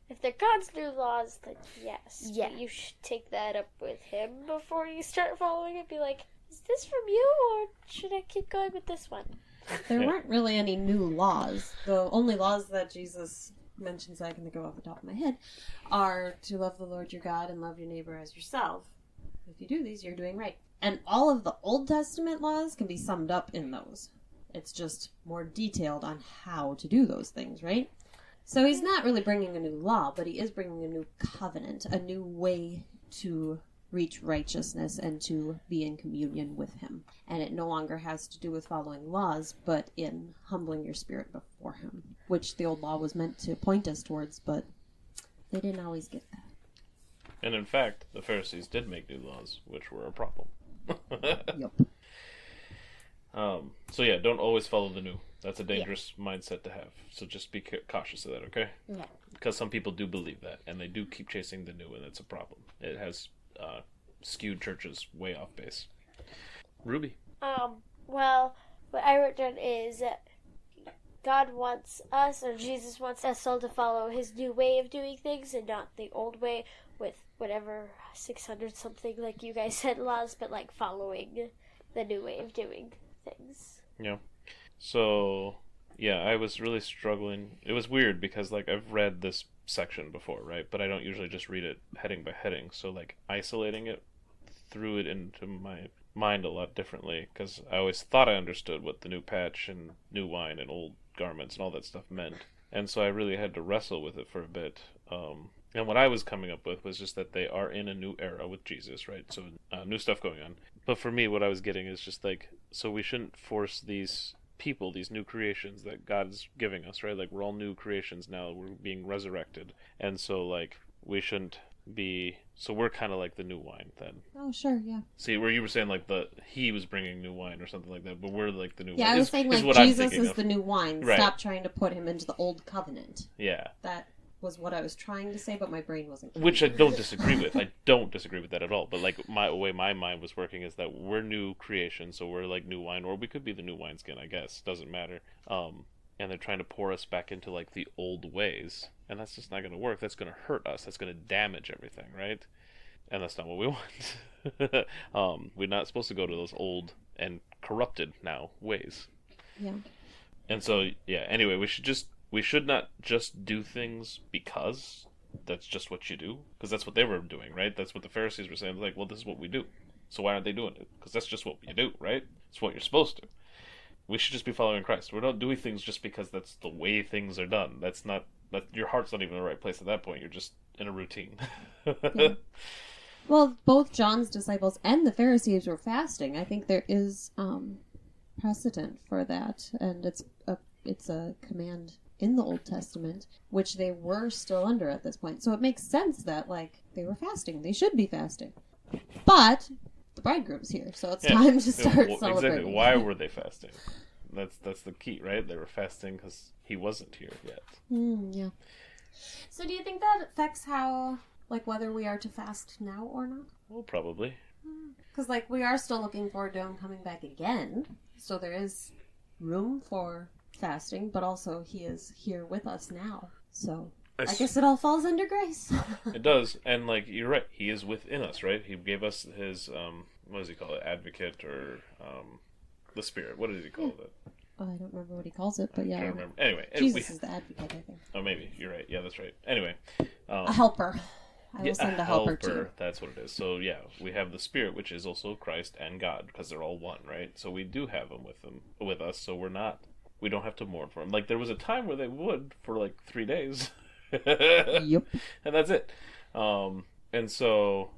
B: If they're God's new laws, then yes.
C: Yeah.
B: But you should take that up with him before you start following it. Be like, is this from you, or should I keep going with this one?
D: there weren't really any new laws. The only laws that Jesus mentions that I can think of off the top of my head are to love the Lord your God and love your neighbor as yourself. If you do these, you're doing right. And all of the Old Testament laws can be summed up in those. It's just more detailed on how to do those things, right? So he's not really bringing a new law, but he is bringing a new covenant, a new way to reach righteousness and to be in communion with him. And it no longer has to do with following laws, but in humbling your spirit before him, which the old law was meant to point us towards, but They didn't always get that.
F: And in fact, the Pharisees did make new laws, which were a problem.
D: Yep.
F: So yeah, don't always follow the new. That's a dangerous mindset to have. So just be cautious of that, okay?
C: Yeah.
F: Because some people do believe that, and they do keep chasing the new, and it's a problem. It has skewed churches way off base. Ruby.
B: Well, what I wrote down is God wants us, or Jesus wants us all to follow his new way of doing things and not the old way with whatever 600 something, like you guys said, laws, but like following the new way of doing things.
F: Yeah. So, yeah, I was really struggling. It was weird because, like, I've read this section before, right? But I don't usually just read it heading by heading. So, like, isolating it threw it into my mind a lot differently because I always thought I understood what the new patch and new wine and old garments and all that stuff meant. And so I really had to wrestle with it for a bit. And what I was coming up with was just that they are in a new era with Jesus, right? So new stuff going on. But for me, what I was getting is just like, so we shouldn't force these people, these new creations that God's giving us, right? Like, we're all new creations now. We're being resurrected. And so, like, we shouldn't be... So we're kind of like the new wine then.
D: Oh, sure, yeah.
F: See, where you were saying, like, he was bringing new wine or something like that, but we're like the new wine.
D: Yeah, I was saying, like, Jesus is the new wine.
F: Right.
D: Stop trying to put him into the old covenant.
F: Yeah.
D: That was what I was trying to say, but my brain wasn't.
F: Which I don't disagree with. I don't disagree with that at all. But like the way my mind was working is that we're new creations, so we're like new wine, or we could be the new wineskin, I guess. Doesn't matter. And they're trying to pour us back into like the old ways, and that's just not going to work. That's going to hurt us. That's going to damage everything, right? And that's not what we want. We're not supposed to go to those old and corrupted now ways.
D: Yeah.
F: And so, yeah. Anyway, we should not just do things because that's just what you do. Because that's what they were doing, right? That's what the Pharisees were saying. Like, well, this is what we do. So why aren't they doing it? Because that's just what you do, right? It's what you're supposed to. We should just be following Christ. We're not doing things just because that's the way things are done. Your heart's not even in the right place at that point. You're just in a routine.
D: Yeah. Well, both John's disciples and the Pharisees were fasting. I think there is precedent for that, and it's a command in the Old Testament, which they were still under at this point. So it makes sense that, like, they were fasting. They should be fasting. But the bridegroom's here, so it's time to start celebrating.
F: Exactly. Why were they fasting? That's the key, right? They were fasting because he wasn't here yet.
D: Yeah. So do you think that affects how, like, whether we are to fast now or not?
F: Well, probably.
D: Because, like, we are still looking forward to him coming back again, so there is room for fasting, but also he is here with us now. So I guess it all falls under grace.
F: It does, and like you're right, he is within us, right? He gave us his what does he call it, advocate or the Spirit? What does he call it?
D: Oh, I don't remember what he calls it, but yeah.
F: I can't remember. Anyway,
D: Jesus is the advocate, I think.
F: Oh, maybe you're right. Yeah, that's right. Anyway,
D: a helper. I will send a helper too.
F: That's what it is. So yeah, we have the Spirit, which is also Christ and God, because they're all one, right? So we do have him with us. So we don't have to mourn for him. Like, there was a time where they would for like 3 days.
D: Yep.
F: And that's it. And so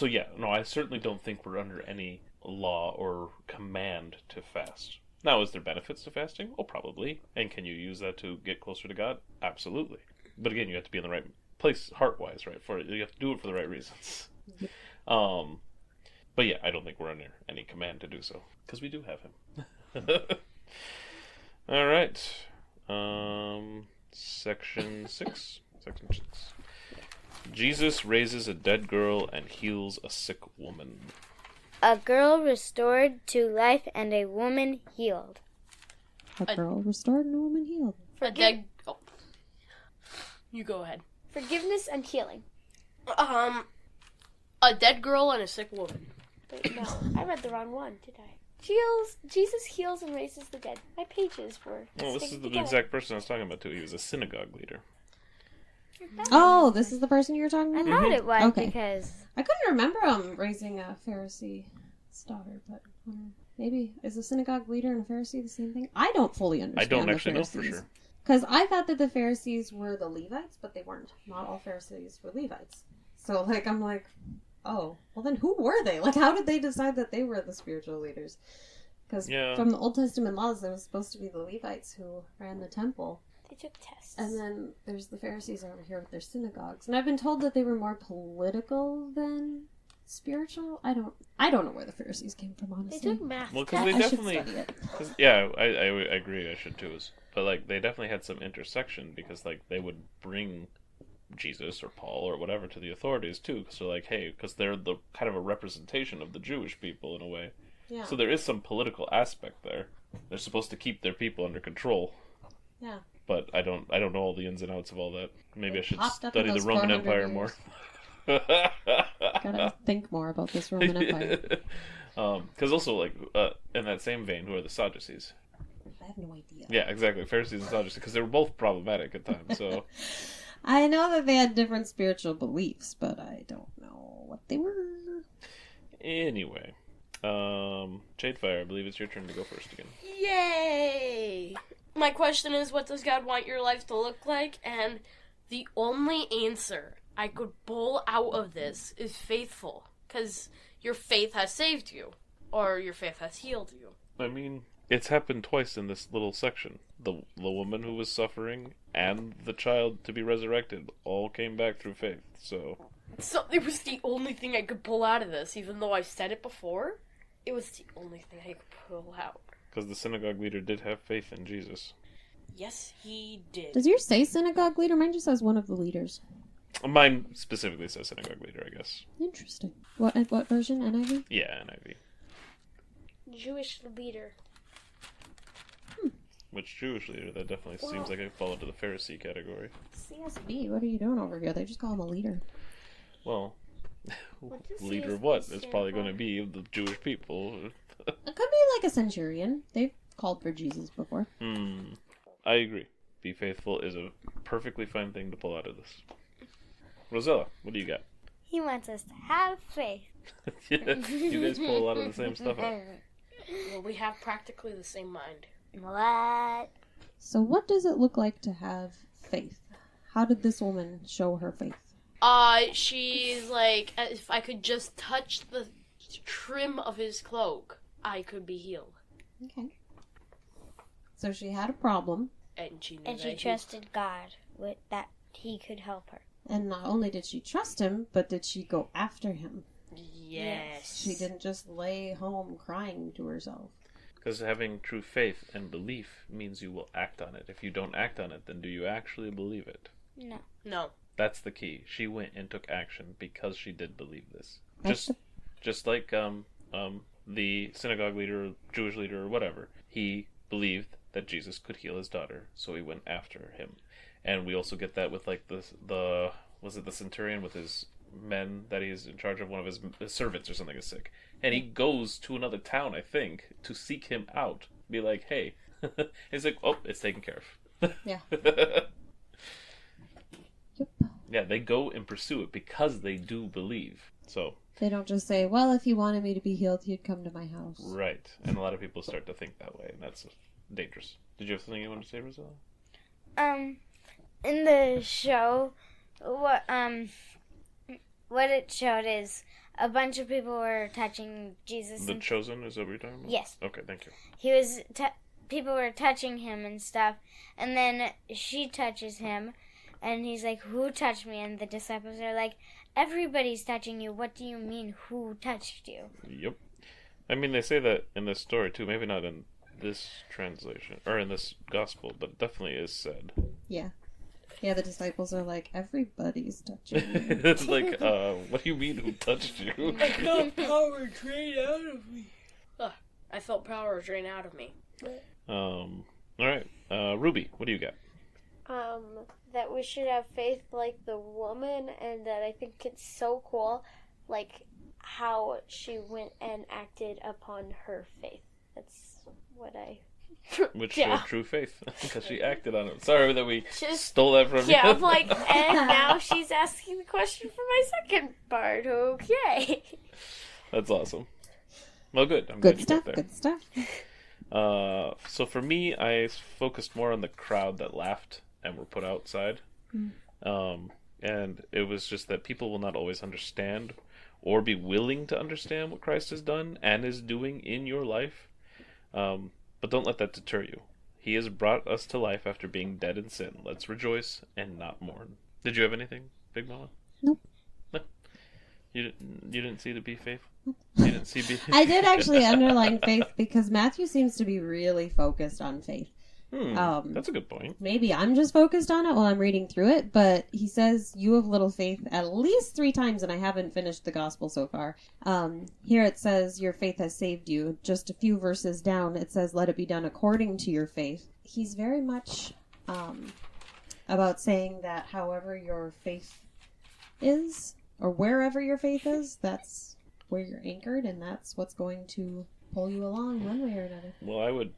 F: yeah, no, I certainly don't think we're under any law or command to fast. Now, is there benefits to fasting? Oh, probably. And can you use that to get closer to God? Absolutely. But again, you have to be in the right place, heart-wise, right? You have to do it for the right reasons.
D: Yep.
F: But yeah, I don't think we're under any command to do so, because we do have him. All right. Section 6. Jesus raises a dead girl and heals a sick woman.
C: A girl restored to life and a woman healed.
D: A girl restored and a woman healed.
E: You go ahead.
B: Forgiveness and healing.
E: A dead girl and a sick woman.
B: Wait, no, I read the wrong one, did I? Jesus heals and raises the dead. My pages were.
F: Well, this is the exact person I was talking about too. He was a synagogue leader.
D: Oh, this is the person you were talking
C: I
D: about?
C: thought it was
D: Okay.
C: because
D: I couldn't remember him raising a Pharisee's daughter, but maybe is a synagogue leader and a Pharisee the same thing? I don't fully understand.
F: I don't actually know for sure.
D: Because I thought that the Pharisees were the Levites, but they weren't. Not all Pharisees were Levites. So, like, I'm like, oh, well then who were they? Like, how did they decide that they were the spiritual leaders? Because from the Old Testament laws, it was supposed to be the Levites who ran the temple.
B: They took tests.
D: And then there's the Pharisees over here with their synagogues. And I've been told that they were more political than spiritual. I don't know where the Pharisees came from,
B: They
D: honestly.
B: took math
F: Well,
B: tests.
F: because they
D: I should
F: definitely,
D: study it.
F: yeah, I agree. I should too. But like, they definitely had some intersection because like they would bring Jesus or Paul or whatever to the authorities too. Because they're like, hey, because they're the kind of a representation of the Jewish people in a way.
D: Yeah.
F: So there is some political aspect there. They're supposed to keep their people under control.
D: Yeah.
F: But I don't know all the ins and outs of all that. Maybe I should
D: popped up
F: study
D: in
F: the
D: those
F: Roman
D: 400
F: Empire
D: years.
F: more.
D: Gotta think more about this Roman Empire.
F: Because also, like, in that same vein, who are the Sadducees?
D: I have no idea.
F: Yeah, exactly. Pharisees and Sadducees, because they were both problematic at times. So,
D: I know that they had different spiritual beliefs, but I don't know what they were.
F: anyway, Jadefire, I believe it's your turn to go first again.
E: Yay! My question is, what does God want your life to look like? And the only answer I could pull out of this is faithful. Because your faith has saved you. Or your faith has healed you.
F: I mean, it's happened twice in this little section. The woman who was suffering and the child to be resurrected all came back through faith. So
E: It was the only thing I could pull out of this, even though I've said it before. It was the only thing I could pull out.
F: because the synagogue leader did have faith in Jesus.
E: Yes, he did.
D: Does yours say synagogue leader? Mine just says one of the leaders.
F: Mine specifically says synagogue leader, I guess.
D: Interesting. What version? NIV?
F: Yeah, NIV.
B: Jewish leader.
F: Which Jewish leader? That definitely seems like I fall into the Pharisee category.
D: CSB. What are you doing over here? They just call him a leader.
F: Well,
B: does
F: leader of
B: CSB
F: what? It's
B: stand
F: probably
B: for?
F: going to be the Jewish people.
D: It could be like a centurion. They've called for Jesus before.
F: I agree. Be faithful is a perfectly fine thing to pull out of this. Rosella, what do you got?
C: He wants us to have faith.
F: You guys pull a lot of the same stuff out.
E: Well, we have practically the same mind.
C: What?
D: So what does it look like to have faith? How did this woman show her faith?
E: She's like, if I could just touch the trim of his cloak, I could be healed.
D: Okay. So she had a problem,
E: And she knew
C: And
E: that
C: she
E: he-
C: trusted God with that he could help her.
D: and not only did she trust him, but did she go after him?
E: Yes.
D: She didn't just lay home crying to herself.
F: Because having true faith and belief means you will act on it. If you don't act on it, then do you actually believe it?
C: No.
E: No.
F: That's the key. She went and took action because she did believe this.
D: That's
F: Just like the synagogue leader, Jewish leader, or whatever. He believed that Jesus could heal his daughter, so he went after him. And we also get that with like the was it the centurion with his men that he's in charge of, one of his servants or something is sick, and he goes to another town, I think, to seek him out. Be like, hey, he's like, oh, it's taken care of.
D: Yeah. Yep.
F: Yeah, they go and pursue it because they do believe. So,
D: They don't just say, well, if he wanted me to be healed, he'd come to my house.
F: right. And a lot of people start to think that way, and that's dangerous. Did you have something you wanted to say, Rosella?
C: In the show, what it showed is a bunch of people were touching Jesus.
F: The
C: and
F: Chosen, is that what you're talking about?
C: Yes.
F: Okay, thank you.
C: he was people were touching him and stuff, and then she touches him, and he's like, "Who touched me?" And the disciples are like, "Everybody's touching you. What do you mean, who touched you?"
F: Yep. I mean, they say that in this story, too. Maybe not in this translation, or in this gospel, but it definitely is said.
D: Yeah. Yeah, the disciples are like, everybody's touching me.
F: It's like, what do you mean, who touched you?
E: I felt power drain out of me. I felt power drain out of me.
F: Alright. Ruby, what do you got?
B: That we should have faith like the woman, and that I think it's so cool, like how she went and acted upon her faith. That's what I.
F: Which
B: Yeah.
F: showed true faith, because she acted on it. Sorry that we
B: Just-
F: stole that from
B: Yeah,
F: you.
B: I'm like, and now she's asking the question for my second part. Okay.
F: That's awesome. Well, good. I'm
D: Good
F: glad you
D: stuff,
F: got there.
D: good stuff.
F: So for me, I focused more on the crowd that laughed and were put outside. And it was just that people will not always understand or be willing to understand what Christ has done and is doing in your life. But don't let that deter you. He has brought us to life after being dead in sin. Let's rejoice and not mourn. Did you have anything, Big Mama?
D: Nope.
F: No. You didn't see the be faith? You didn't see be
D: I did actually underline faith because Matthew seems to be really focused on faith.
F: That's a good point.
D: Maybe I'm just focused on it while I'm reading through it, but he says, "You have little faith," at least 3 times, and I haven't finished the gospel so far. Here it says, "Your faith has saved you." Just a few verses down, it says, "Let it be done according to your faith." He's very much about saying that however your faith is, or wherever your faith is, that's where you're anchored, and that's what's going to pull you along one way or another.
F: Well, I would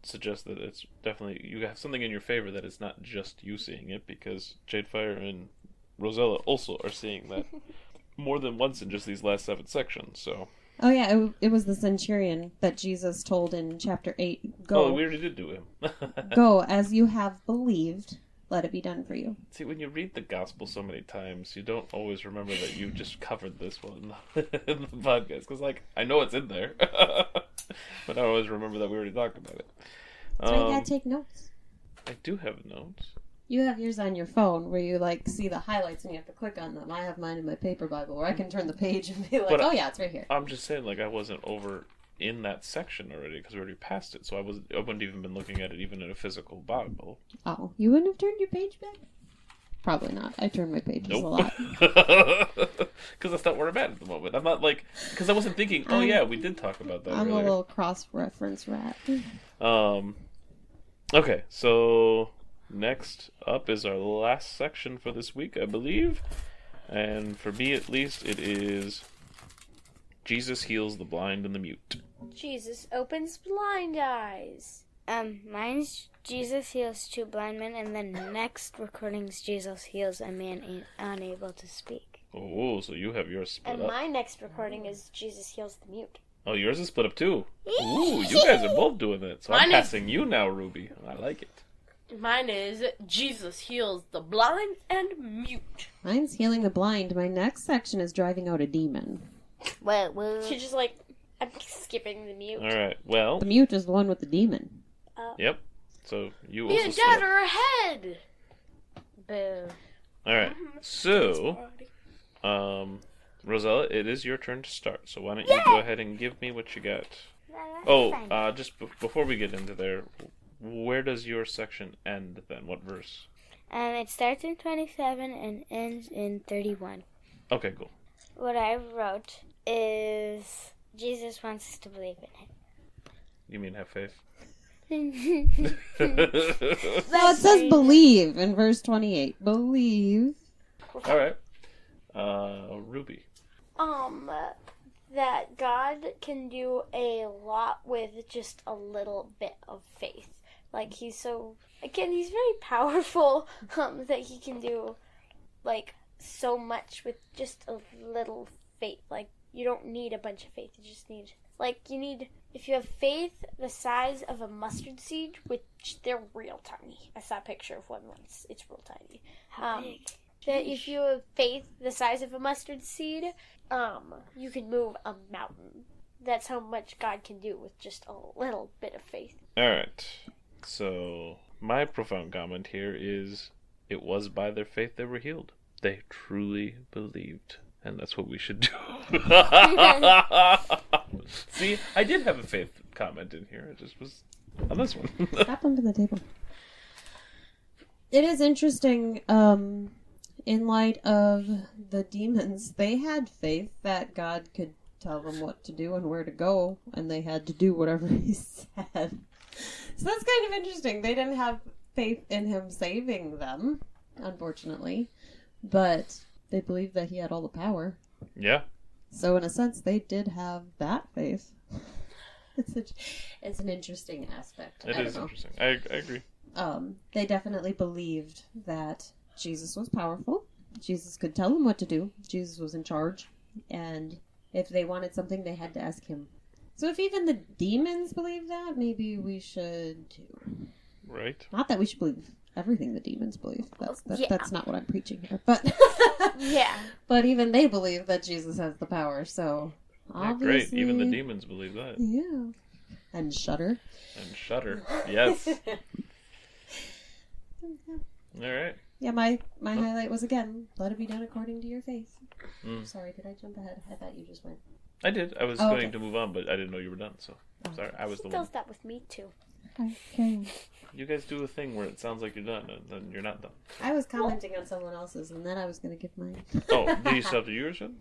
F: suggest that it's definitely, you have something in your favor that it's not just you seeing it, because Jadefire and Rosella also are seeing that more than once in just these last 7 sections. So.
D: Oh yeah, it was the centurion that Jesus told in chapter 8. Go.
F: Oh, we already did do him.
D: Go as you have believed. Let it be done for you.
F: See, when you read the gospel so many times, you don't always remember that you just covered this one in the podcast. Because, like, I know it's in there, but I always remember that we already talked about it.
D: That's why you gotta take notes.
F: I do have notes.
D: You have yours on your phone where you, like, see the highlights and you have to click on them. I have mine in my paper Bible where I can turn the page and be like,
F: But
D: oh yeah, it's right here.
F: I'm just saying, like, I wasn't over in that section already because we already passed it, so I wouldn't even been looking at it even in a physical Bible.
D: Oh, you wouldn't have turned your page back? Probably not. I turn my pages a lot.
F: Because that's not where I'm at the moment. I'm not like, because I wasn't thinking, oh yeah, we did talk about that
D: I'm
F: earlier.
D: a little cross-reference rat.
F: Okay, so next up is our last section for this week, I believe. And for me at least, it is Jesus heals the blind and the mute.
B: Jesus opens blind eyes.
C: Mine's Jesus heals 2 blind men, and then next recording's Jesus heals a man unable to speak.
F: Oh, so you have yours split
B: And
F: up.
B: my next recording is Jesus heals the mute.
F: Oh, yours is split up too. Ooh, you guys are both doing that. So I'm passing you now, Ruby. I like it.
E: Mine is Jesus heals the blind and mute.
D: Mine's healing the blind. My next section is driving out a demon.
C: Well.
B: She's just like, I'm skipping the mute.
F: All right. Well.
D: The mute is the one with the demon.
F: Yep. So you
E: Me
F: also
E: and
F: split
E: Dad
F: up.
E: are ahead.
C: Boo.
F: All right. So, Rosella, it is your turn to start. So why don't you go ahead and give me what you got? Oh, just before we get into there, where does your section end then? What verse?
C: It starts in 27 and ends in 31.
F: Okay, cool.
C: What I wrote is Jesus wants us to believe in him.
F: You mean have faith?
D: Well, it says believe in verse 28. Believe.
F: All right. Ruby.
B: That God can do a lot with just a little bit of faith. Like, he's very powerful, that he can do, like, so much with just a little faith. Like, you don't need a bunch of faith. You just need, if you have faith the size of a mustard seed, which they're real tiny. I saw a picture of one once. It's real tiny.
C: How big?
B: That if you have faith the size of a mustard seed, you can move a mountain. That's how much God can do with just a little bit of faith.
F: All right. So my profound comment here is, it was by their faith they were healed. They truly believed. And that's what we should do. See, I did have a faith comment in here. It just was on this one.
D: Tap under the table. It is interesting, in light of the demons, they had faith that God could tell them what to do and where to go, and they had to do whatever he said. So that's kind of interesting. They didn't have faith in him saving them, unfortunately, but they believed that he had all the power.
F: Yeah.
D: So in a sense, they did have that faith. It's an interesting aspect.
F: It is interesting. I agree.
D: They definitely believed that Jesus was powerful. Jesus could tell them what to do. Jesus was in charge. And if they wanted something, they had to ask him. So if even the demons believe that, maybe we should too.
F: Right.
D: Not that we should believe everything the demons believe.
B: Yeah.
D: That's not what I'm preaching here. But
B: Yeah.
D: but even they believe that Jesus has the power. So
F: Yeah,
D: obviously,
F: great. Even the demons believe that.
D: yeah, and shudder.
F: And shudder. Yes. All right.
D: Yeah, my highlight was, again, let it be done according to your faith.
F: Mm.
D: Sorry, did I jump ahead? I thought you just went.
F: I did. I was going to move on, but I didn't know you were done, so sorry. I was the
B: He
F: one.
B: does that with me too.
D: Okay.
F: You guys do a thing where it sounds like you're done, and then you're not done.
D: I was commenting on someone else's, and then I was going to give mine.
F: Oh, did you stop to yours yet?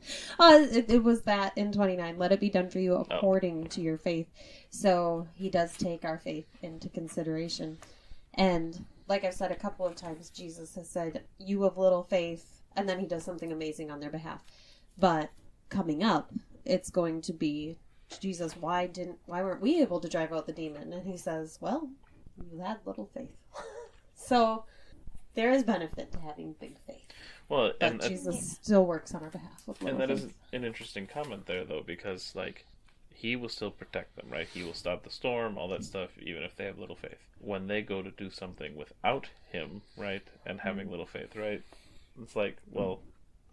D: It was that in 29. Let it be done for you according to your faith. So he does take our faith into consideration. And like I've said a couple of times, Jesus has said, you have little faith, and then he does something amazing on their behalf. But coming up, it's going to be, Jesus, why weren't we able to drive out the demon? And he says, well, you had little faith. So there is benefit to having big faith.
F: Well,
D: But
F: and
D: Jesus still works on our behalf with little
F: that
D: faith.
F: is an interesting comment there, though, because like he will still protect them, right? He will stop the storm, all that stuff, even if they have little faith. When they go to do something without him, right, and having little faith, right, it's like, well,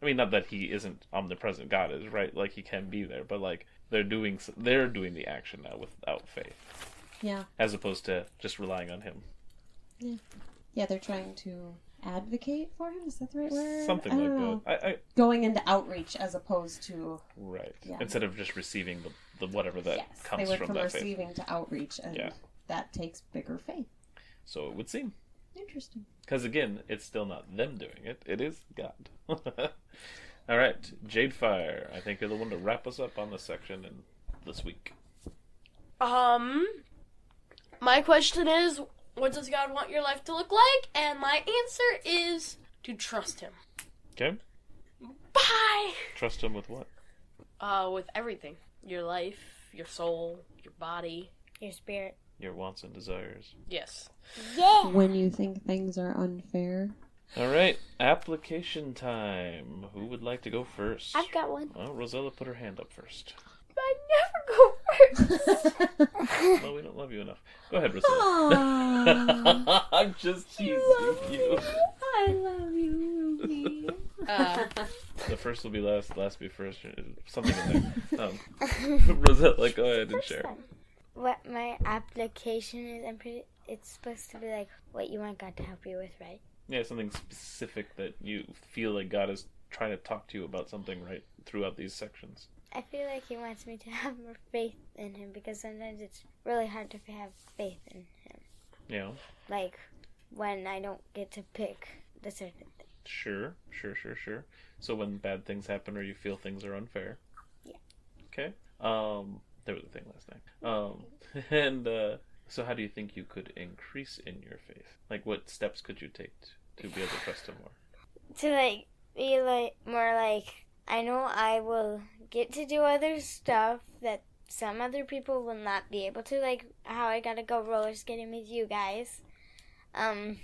F: I mean, not that he isn't omnipresent, God is, right? Like he can be there, but like they're doing the action now without faith,
D: Yeah.
F: as opposed to just relying on him.
D: Yeah, they're trying to advocate for him. Is that the right word?
F: Something
D: I
F: like
D: don't know.
F: that.
D: Going into outreach as opposed to
F: Right.
D: Yeah.
F: Instead of just receiving the whatever that
D: yes,
F: comes
D: they went
F: from
D: from
F: that faith.
D: receiving to outreach, and
F: Yeah.
D: that takes bigger faith.
F: So it would seem.
D: Interesting.
F: Because again, it's still not them doing it. It is God. All right, Jade Fire. I think you're the one to wrap us up on this section and this week.
E: My question is, what does God want your life to look like? And my answer is to trust him.
F: Okay.
E: Bye!
F: Trust him with what?
E: With everything. Your life, your soul, your body.
C: Your spirit.
F: Your wants and desires.
E: Yes.
C: Yeah.
D: When you think things are unfair.
F: All right, application time. Who would like to go first?
B: I've got one.
F: Well, Rosella put her hand up first.
B: I never go first.
F: Well, we don't love you enough. Go ahead, Rosella. I'm just teasing you.
D: I love you, Ruby.
F: The first will be last, last be first. Something in there. Rosella, go ahead and share.
C: What my application is, it's supposed to be like what you want God to help you with, right?
F: Yeah, something specific that you feel like God is trying to talk to you about something right throughout these sections.
C: I feel like he wants me to have more faith in him because sometimes it's really hard to have faith in him.
F: Yeah.
C: Like when I don't get to pick the certain thing.
F: Sure. So when bad things happen or you feel things are unfair.
C: Yeah.
F: Okay. There was a thing last night. And so how do you think you could increase in your faith? Like what steps could you take to be able to trust him more?
C: To like be like more like I know I will get to do other stuff that some other people will not be able to, like how I gotta go roller skating with you guys. And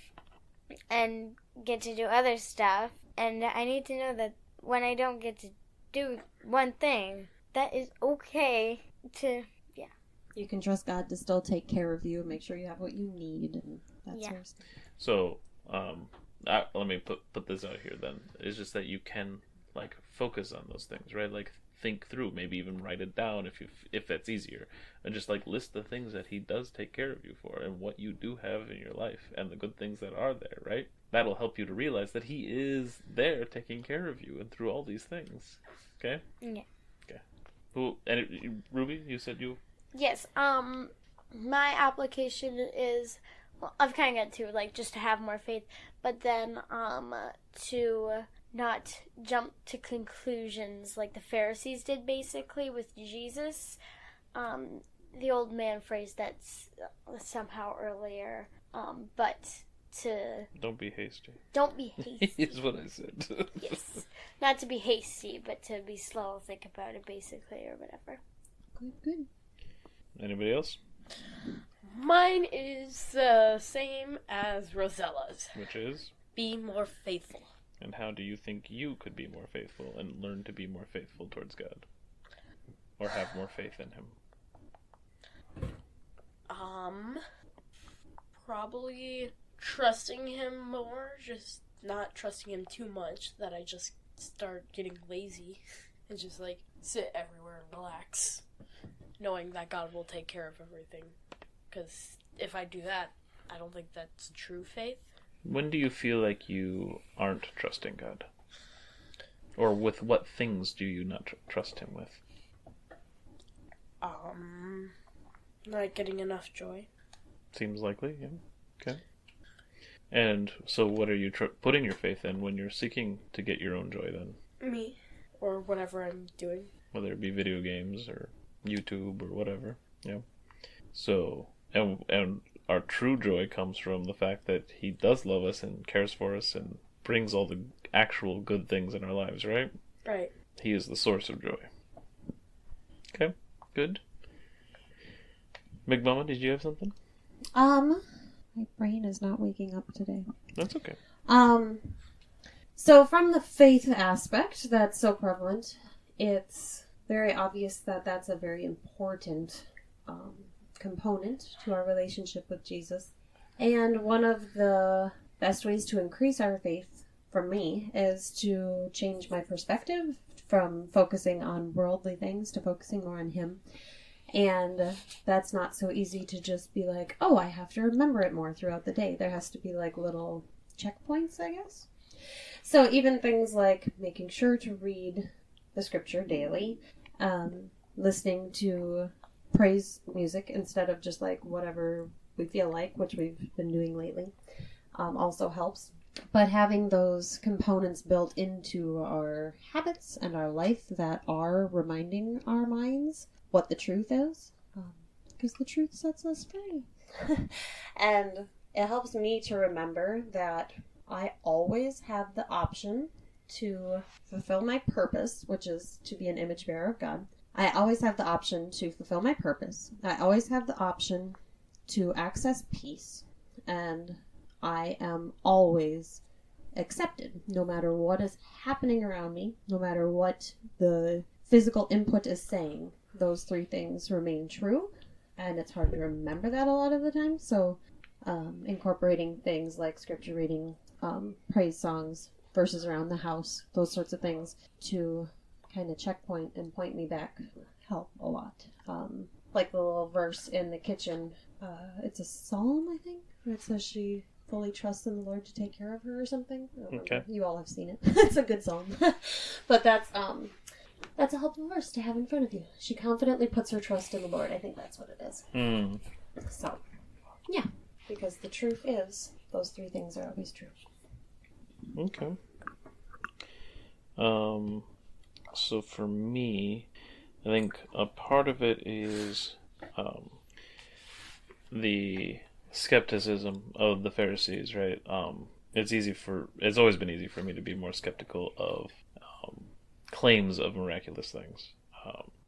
C: get to do other stuff. And I need to know that when I don't get to do one thing, that is okay to, yeah.
D: You can trust God to still take care of you and make sure you have what you need and that
C: Yeah.
D: sort of stuff.
F: So, let me put this out here then. It's just that you can like focus on those things, right? Like think through, maybe even write it down if that's easier, and just like list the things that he does take care of you for and what you do have in your life and the good things that are there, right? That'll help you to realize that he is there taking care of you and through all these things. Okay?
C: Yeah.
F: Okay. Who and Ruby, you said you
B: Yes. My application is, well, I've kind of got two, like just to have more faith, but then to not jump to conclusions like the Pharisees did, basically with Jesus. The old man phrased that somehow earlier, but to
F: don't be hasty.
B: don't be hasty.
F: Is what I said.
B: Yes, not to be hasty, but to be slow, think about it, basically, or whatever.
D: Good.
F: Anybody else?
E: Mine is the same as Rosella's.
F: Which is?
E: Be more faithful.
F: And how do you think you could be more faithful and learn to be more faithful towards God? Or have more faith in him?
E: Probably trusting him more, just not trusting him too much, that I just start getting lazy and just like sit everywhere and relax, knowing that God will take care of everything, because if I do that, I don't think that's true faith.
A: When do you feel like you aren't trusting God? Or with what things do you not trust Him with?
E: Not getting enough joy.
A: Seems likely, yeah. Okay. And so what are you putting your faith in when you're seeking to get your own joy then?
E: Me. Or whatever I'm doing.
A: Whether it be video games or YouTube or whatever. Yeah. So, and our true joy comes from the fact that He does love us and cares for us and brings all the actual good things in our lives, right?
E: Right.
A: He is the source of joy. Okay, good. Big Mama, did you have something?
D: My brain is not waking up today.
A: That's okay.
D: So from the faith aspect that's so prevalent, it's very obvious that that's a very important component to our relationship with Jesus. And one of the best ways to increase our faith, for me, is to change my perspective from focusing on worldly things to focusing more on Him. And that's not so easy to just be like, oh, I have to remember it more throughout the day. There has to be like little checkpoints, I guess. So even things like making sure to read the scripture daily, listening to praise music instead of just like whatever we feel like, which we've been doing lately, also helps. But having those components built into our habits and our life that are reminding our minds what the truth is, because the truth sets us free. And it helps me to remember that I always have the option to fulfill my purpose, which is to be an image bearer of God. I always have the option to fulfill my purpose. I always have the option to access peace. And I am always accepted, no matter what is happening around me, no matter what the physical input is saying. Those three things remain true, and it's hard to remember that a lot of the time. So incorporating things like scripture reading, praise songs, verses around the house, those sorts of things to kind of checkpoint and point me back help a lot. Like the little verse in the kitchen, it's a psalm, I think, where it says she fully trusts in the Lord to take care of her or something.
A: Okay.
D: You all have seen it. It's a good psalm. But that's a helpful verse to have in front of you. She confidently puts her trust in the Lord. I think that's what it is. So, yeah. Because the truth is, those three things are always true.
A: Okay. So for me, I think a part of it is the skepticism of the Pharisees, right? It's always been easy for me to be more skeptical of claims of miraculous things,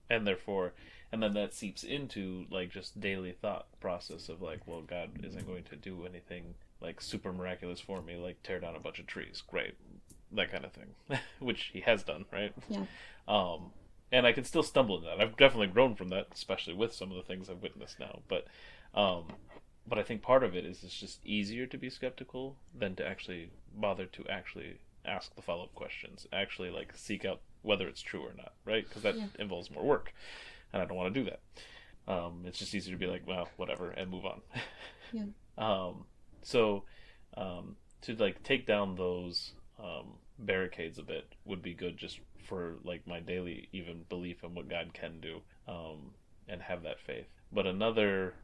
A: and then that seeps into like just daily thought process of like, well, God isn't going to do anything like super miraculous for me, like tear down a bunch of trees, great, that kind of thing, which He has done, right?
D: Yeah.
A: And I can still stumble in that. I've definitely grown from that, especially with some of the things I've witnessed now. But I think part of it is it's just easier to be skeptical than to actually bother to actually ask the follow-up questions, actually like seek out whether it's true or not, right? Because that involves more work, and I don't want to do that. It's just easier to be like, well, whatever, and move on.
D: Yeah.
A: So to like take down those barricades a bit would be good, just for like my daily even belief in what God can do, and have that faith. But another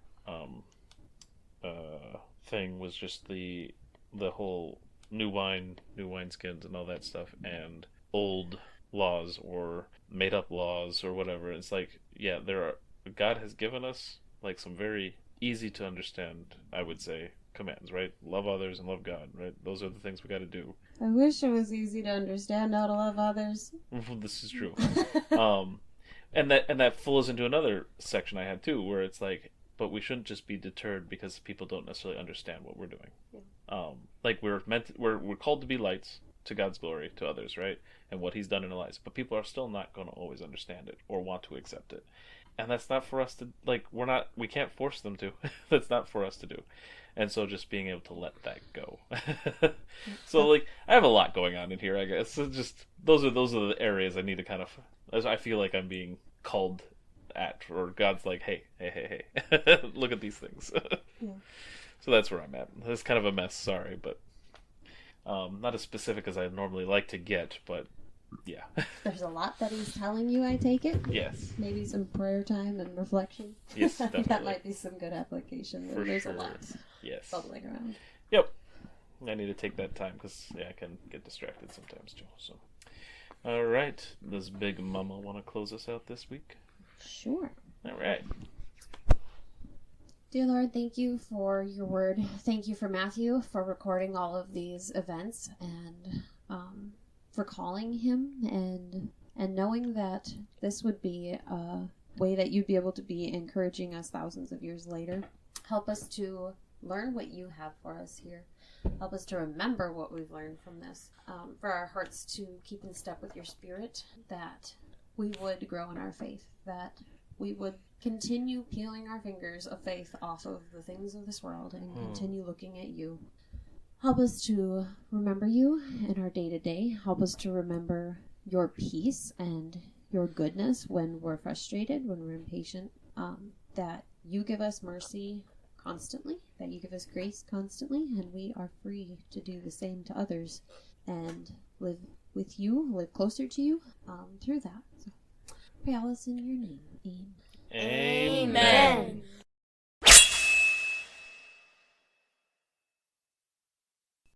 A: thing was just the whole new wineskins and all that stuff, and old laws or made up laws or whatever. It's like, yeah, God has given us like some very easy to understand, I would say, commands, right? Love others and love God, right? Those are the things we got to do.
D: I wish it was easy to understand how to love others.
A: This is true. And that flows into another section I had too, where it's like, but we shouldn't just be deterred because people don't necessarily understand what we're doing. Yeah. Like we're called to be lights to God's glory to others, right? And what He's done in our lives. But people are still not going to always understand it or want to accept it. And that's not for us to, like, we can't force them to. That's not for us to do. And so just being able to let that go. So like, I have a lot going on in here, I guess. So just those are the areas I need to kind of, as I feel like I'm being called
F: at, or God's like, hey, look at these things.
D: Yeah.
F: So that's where I'm at. It's kind of a mess, sorry, but not as specific as I normally like to get, but yeah.
D: There's a lot that he's telling you, I take it.
F: Yes.
D: Maybe some prayer time and reflection.
F: Yes, definitely.
D: That might be some good application.
F: For
D: There's
F: sure.
D: a lot
F: Yes.
D: bubbling around.
F: Yep. I need to take that time because I can get distracted sometimes too. So, all right. Does Big Mama want to close us out this week?
D: Sure.
F: All right.
D: Dear Lord, thank you for your word. Thank you for Matthew for recording all of these events and for calling him and knowing that this would be a way that you'd be able to be encouraging us thousands of years later. Help us to learn what you have for us here. Help us to remember what we've learned from this. For our hearts to keep in step with your spirit, that we would grow in our faith, that we would continue peeling our fingers of faith off of the things of this world and continue looking at you. Help us to remember you in our day-to-day. Help us to remember your peace and your goodness when we're frustrated, when we're impatient, that you give us mercy constantly, that you give us grace constantly, and we are free to do the same to others and live with you, live closer to you through that. So, pray all this in your name. Amen.
F: Amen.